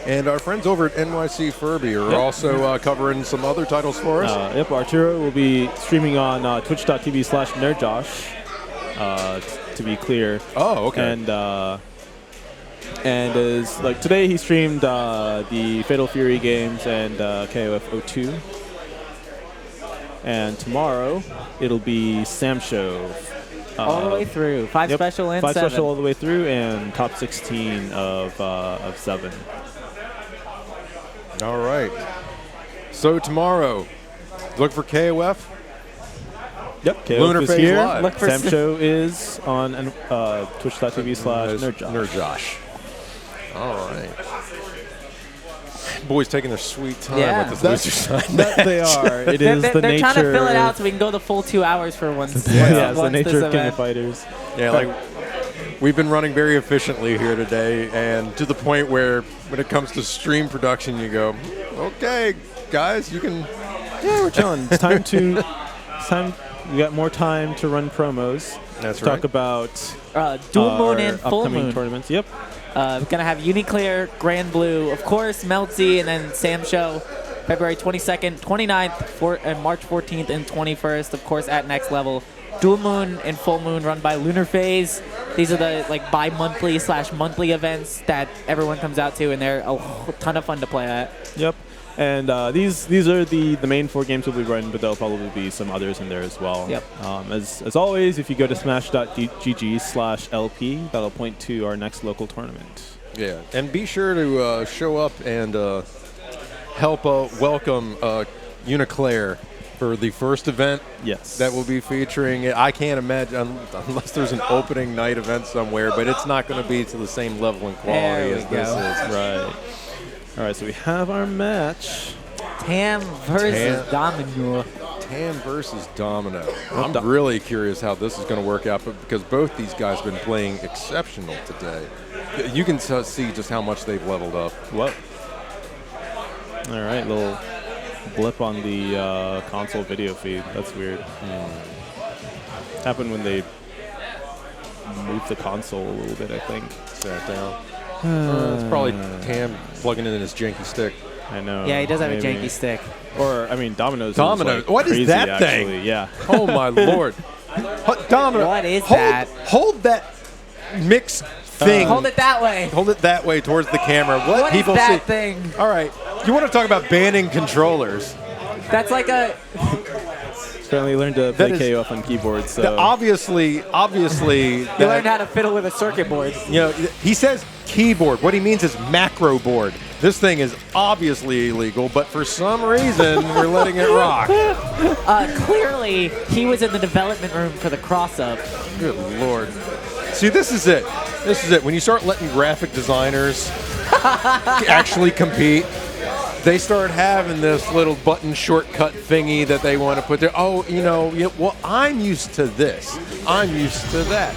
And our friends over at NYC Furby are also covering some other titles for us. Yep, Arturo will be streaming on twitch.tv/nerdjosh, to be clear. Oh, okay. And is like today he streamed the Fatal Fury games and KOF 02. And tomorrow it'll be Sam Show. All the way through. 5 special and 5 7. special all the way through, and top 16 of 7. All right. So tomorrow, look for KOF. Yep, KOF Lunar is Phase here. Live. Look for Sam Show is on twitch.tv/nerdjosh. Nerdjosh. All right. Boys taking their sweet time Yeah. with the loser side. That they are. It is the They're nature. trying to fill it out so we can go the full 2 hours for once. Yeah, it's the once nature this of King event. of Fighters. Yeah, like we've been running very efficiently here today, and to the point where when it comes to stream production, you go, okay, guys, you can. Yeah, we're chilling. It's time. We got more time to run promos. That's Talk about Dual Moon our and Full upcoming Moon. tournaments. Yep. We're going to have Uniclear, Grand Blue, of course, Melty, and then Sam Show, February 22nd, 29th, and March 14th, and 21st, of course, at Next Level. Dual Moon and Full Moon run by Lunar Phase. These are the bi-monthly/monthly events that everyone comes out to, and they're a ton of fun to play at. Yep. And these are the main 4 games we'll be running, but there'll probably be some others in there as well. Yep. As always, if you go to smash.gg/LP, that'll point to our next local tournament. Yeah, and be sure to show up and help welcome Uniclair for the first event. Yes. That will be featuring. I can't imagine unless there's an opening night event somewhere, but it's not going to be to the same level and quality There as we this go. is. Right. All right, so we have our match. Tamn versus Domino. Tamn versus Domino. I'm really curious how this is going to work out, but because both these guys have been playing exceptional today. You can see just how much they've leveled up. What? All right, little blip on the console video feed. That's weird. Happened when they moved the console a little bit, I think. Sat down. It's probably Tamn plugging in his janky stick. I know. Yeah, he does have maybe. a janky stick. Or, I mean, Domino's. Domino's. Is like What is crazy, that actually. thing? Yeah. Oh my lord. Domino. What is hold, that? Hold that mixed thing. Hold it that way. Hold it that way towards the camera. What is people that see. thing? All right. You want to talk about banning controllers? That's like a... Apparently learned to play is- KOF on keyboard, so. Obviously, You learned how to fiddle with a circuit board. You know, he says keyboard. What he means is macro board. This thing is obviously illegal, but for some reason, we're letting it rock. Clearly, he was in the development room for the cross-up. Good Lord. See, this is it. This is it. When you start letting graphic designers actually compete, they start having this little button shortcut thingy that they want to put there. Oh, well, I'm used to this. I'm used to that.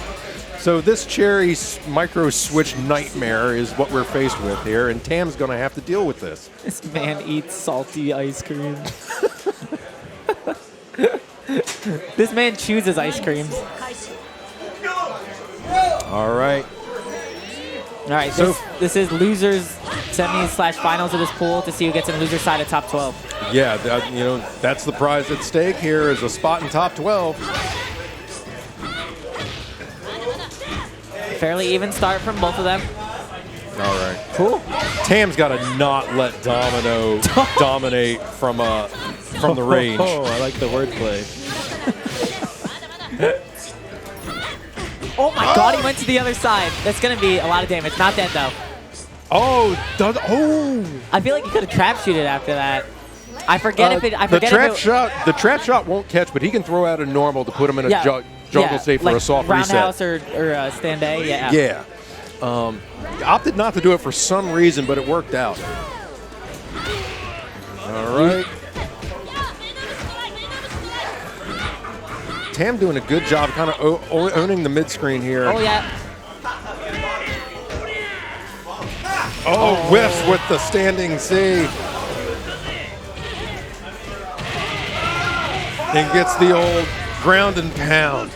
So this cherry micro switch nightmare is what we're faced with here, and Tam's going to have to deal with this. This man eats salty ice cream. This man chooses ice creams. All right. All right, So- this is losers semis / finals of this pool to see who gets in loser side of top 12. Yeah, you know, that's the prize at stake here is a spot in top 12. Fairly even start from both of them. All right. Cool. Tam's got to not let Domino dominate from the range. Oh, I like the wordplay. Oh my god, he went to the other side. That's going to be a lot of damage. Not dead, though. Oh, I feel like he could have trap shooted after that. I forget if it... I the forget trap if it, shot. The trap shot won't catch, but he can throw out a normal to put him in a jungle state for like a soft roundhouse reset. or stand A. Yeah. Yeah. Opted not to do it for some reason, but it worked out. All right. Tamn doing a good job kind of owning the mid-screen here. Oh, yeah. Oh, whiffs with the standing C. And gets the old ground and pound.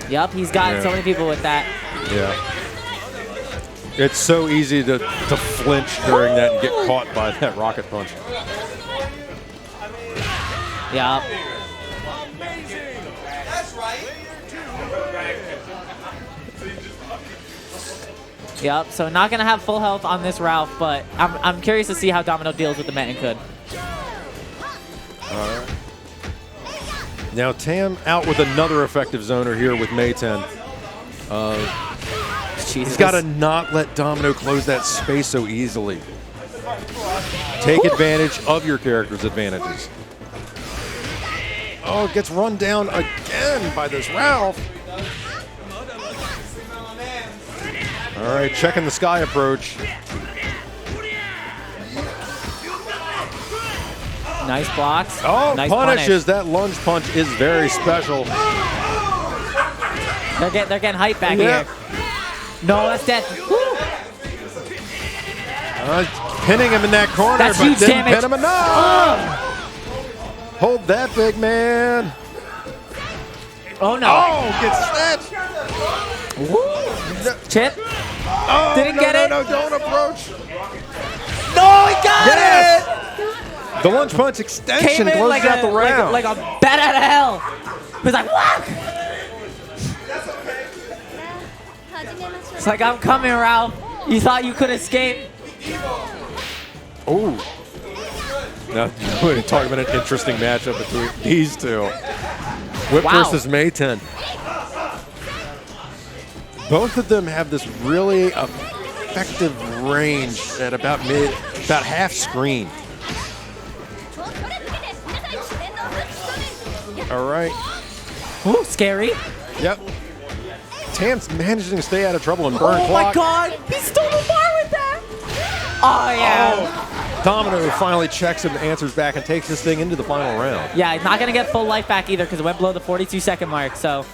Yep, he's got Yeah. so many people with that. Yeah. It's so easy to flinch during that and get caught by that rocket punch. Yep. Yep, so not going to have full health on this Ralph, but I'm curious to see how Domino deals with the Metin Could. All right. Now Tamn out with another effective zoner here with Mayten. He's got to not let Domino close that space so easily. Take advantage of your character's advantages. Oh, it gets run down again by this Ralph. All right, checking the sky approach. Nice blocks. Oh, nice punishes. That lunge punch is very special. They're getting hype back Yep. here. No, that's dead. Woo. Pinning him in that corner, That's but huge didn't damage. pin him enough. Hold that, big man. Oh, no. Oh, gets snatched. Chip. Oh, Didn't get it. No, don't approach. No, he got Yes. it. The lunge punch extension Came in closes like out the round. like a bat out of hell. He was like, what? It's like, I'm coming, Ralph. You thought you could escape? Ooh. Now, we're talking about an interesting matchup between these two. Whip Wow. versus Mayten. Both of them have this really effective range at about half screen. All right. Ooh, scary. Yep. Tamm's managing to stay out of trouble and burn Oh clock. my god, he stole the bar with that. Oh, yeah. Oh. Domino finally checks him, answers back, and takes this thing into the final round. Yeah, he's not going to get full life back either because it went below the 42-second mark. So,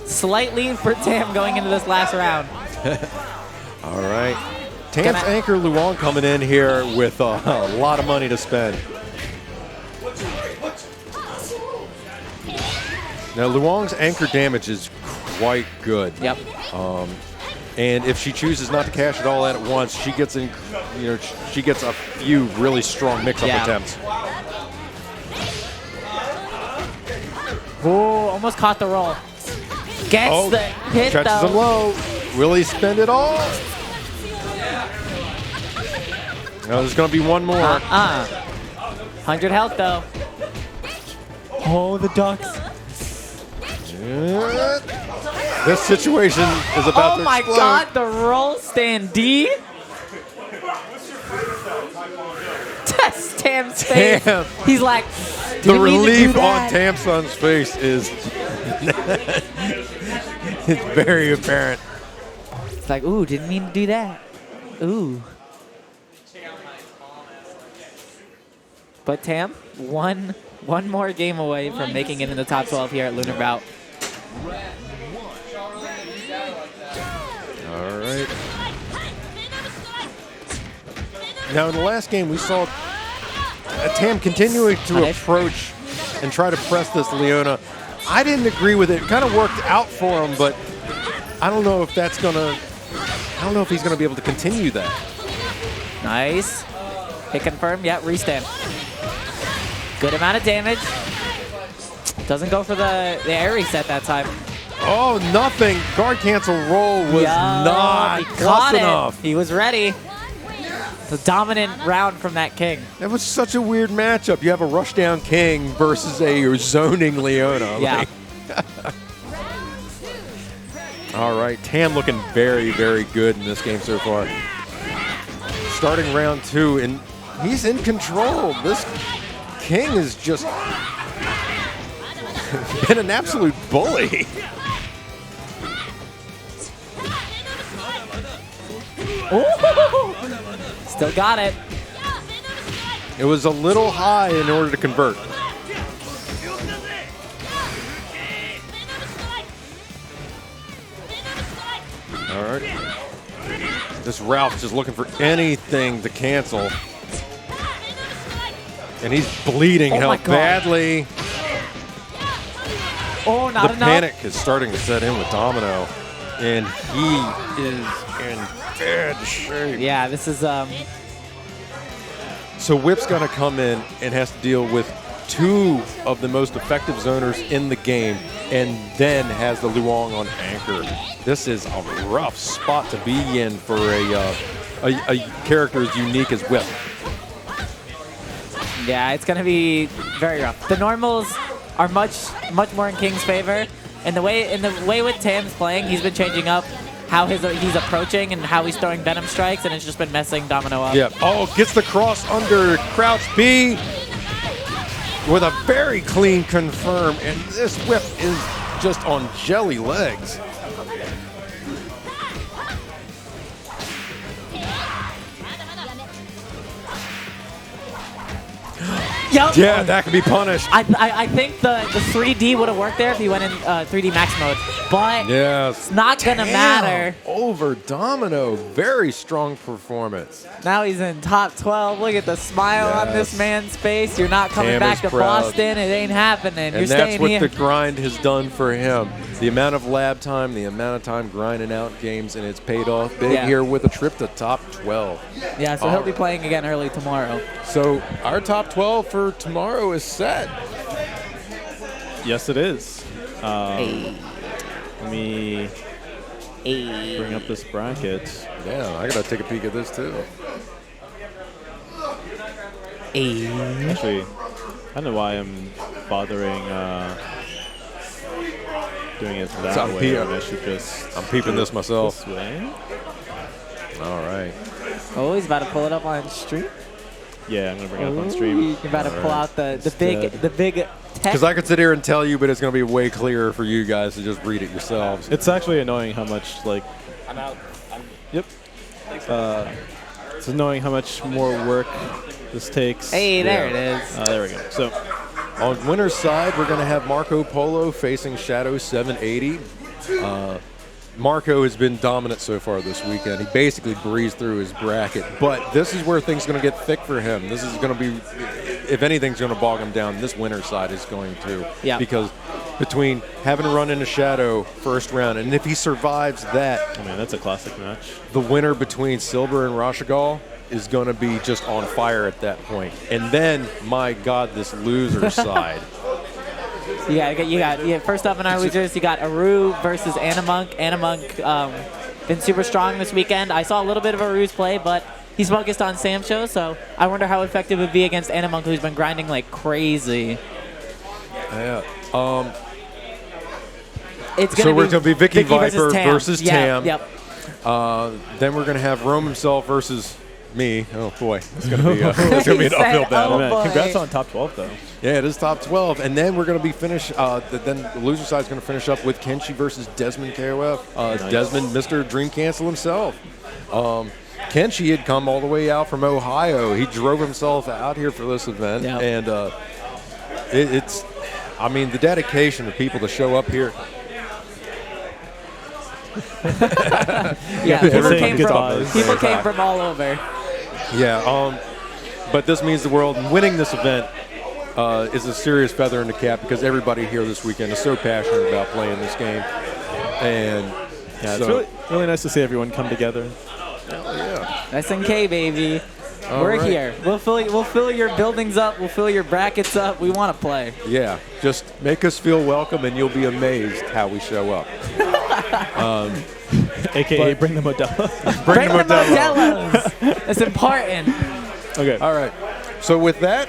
slight lead for Tamn going into this last round. All right. Tamm's anchor Luong coming in here with a lot of money to spend. Now, Luong's anchor damage is quite good. Yep. And if she chooses not to cash it all out at once, she gets she gets a few really strong mix-up attempts. Oh, almost caught the roll. Gets the hit, catches him though. low. Will he spend it all? No, there's going to be one more. 100 health, though. Oh, the ducks. This situation is about to Oh, my explode. God, the roll stand D. That's Tam's face. Tamn. He's like, The "Didn't mean to do relief on that." Tamson's face is it's very apparent. It's like, ooh, didn't mean to do that. Ooh. But Tamn, one more game away from making it in the top 12 here at Lunar Bout. All right. Now, in the last game, we saw Tamn continuing to approach and try to press this Leona. I didn't agree with it. It kind of worked out for him, but I don't know if that's gonna. I don't know if he's gonna be able to continue that. Nice. Hit confirm. Yeah, restand. Good amount of damage. Doesn't go for the air reset that time. Oh, nothing. Guard cancel roll was not he caught close it. enough. He was ready. The dominant round from that king. That was such a weird matchup. You have a rushdown king versus a zoning Leona. Yeah. All right, Tamn looking very, very good in this game so far. Starting round 2, and he's in control. This king is just been an absolute bully. Ooh. Still got it. It was a little high in order to convert. All right. This Ralph just looking for anything to cancel. And he's bleeding Oh my hell God. badly. Oh, not The enough. panic is starting to set in with Domino. And he is in bad shape. Yeah, this is So Whip's going to come in and has to deal with 2 of the most effective zoners in the game, and then has the Luong on anchor. This is a rough spot to be in for a character as unique as Whip. Yeah, it's gonna be very rough. The normals are much more in King's favor, and the way with Tam's playing, he's been changing up how he's approaching and how he's throwing Venom Strikes, and it's just been messing Domino up. Yeah. Oh, gets the cross under crouch B with a very clean confirm, and this Whip is just on jelly legs. Yep. Yeah, that could be punished. I think the 3D would have worked there if he went in 3D max mode, but Yes. it's not gonna matter. Over Domino. Very strong performance. Now he's in top 12. Look at the smile on this Yes. man's face. You're not coming Tam back is to proud. Boston. It ain't happening. You're And that's staying what here. the grind has done for him. The amount of lab time, the amount of time grinding out games, and it's paid off big Yeah. here with a trip to top 12. Yeah, so he'll be playing again early tomorrow. So our top 12 for tomorrow is set. Yes, it is. Hey. Let me Hey. bring up this bracket. Yeah, I gotta take a peek at this too. Hey. Actually, I don't know why I'm bothering doing it that So I'm way. peep- I should just I'm peeping do this it myself. This way. All right. Oh, he's about to pull it up on stream. Yeah, I'm gonna bring it up on Ooh, stream. You're about to pull out the Instead. big tech. Because I could sit here and tell you, but it's gonna be way clearer for you guys to just read it yourselves. It's actually annoying how much like. I'm out. Yep. It's annoying how much more work this takes. Hey, there Yeah. it is. There we go. So On winner's side, we're going to have Marco Polo facing Shadow 780. Marco has been dominant so far this weekend. He basically breezed through his bracket, but this is where things are going to get thick for him. This is going to be, if anything's going to bog him down, this winner's side is going to. Yeah. Because between having to run into Shadow first round, and if he survives that, I mean that's a classic match. the winner between Silber and Rashagal is going to be just on fire at that point. And then, my God, this loser side. You got first up in our losers, you got Aru versus Animunk. Animunk been super strong this weekend. I saw a little bit of Aru's play, but he's focused on Sam Show, so I wonder how effective it would be against Animunk, who's been grinding like crazy. Yeah. It's So we're gonna be Vicky Viper versus Tam. Yep. Then we're going to have Rome himself versus me. Oh, boy. It's going to be, it's gonna be an He said, uphill battle. "Oh, Man, boy." congrats on top 12 though. Yeah, it is top 12. And then we're going to be finished. Then the loser side is going to finish up with Kenshi versus Desmond KOF. Nice. Desmond, Mr. Dream Cancel himself. Kenshi had come all the way out from Ohio. He drove himself out here for this event. Yep. And it's, I mean, the dedication of people to show up here. Yeah, people Saying came goodbyes. from came from all over. Yeah, but this means the world. And winning this event is a serious feather in the cap because everybody here this weekend is so passionate about playing this game. And Yeah, so, it's really nice to see everyone come together. yeah. SNK, baby. We're right. here. We'll fill your buildings up. We'll fill your brackets up. We want to play. Yeah, just make us feel welcome, and you'll be amazed how we show up. AKA bring the Modelo. Bring the Modellos. It's important. Okay. All right. So with that,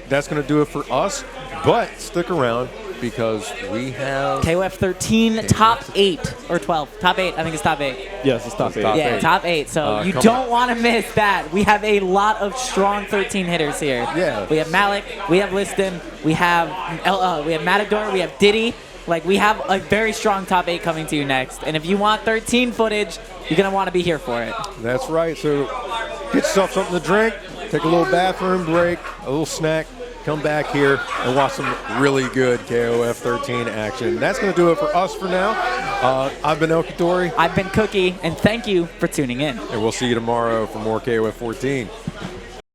that's going to do it for us. But stick around because we have KOF 13, top 8 or 12. Top 8. I think it's top 8. Yes, it's top 8. top Yeah, eight. top 8. So you come don't want to miss that. We have a lot of strong 13 hitters here. Yeah. We have Malik. We have Liston. We have Matador. We have Diddy. Like, we have a very strong top 8 coming to you next. And if you want 13 footage, you're going to want to be here for it. That's right. So get yourself something to drink, take a little bathroom break, a little snack, come back here and watch some really good KOF 13 action. That's going to do it for us for now. I've been El Kadori. I've been Cookie, and thank you for tuning in. And we'll see you tomorrow for more KOF 14.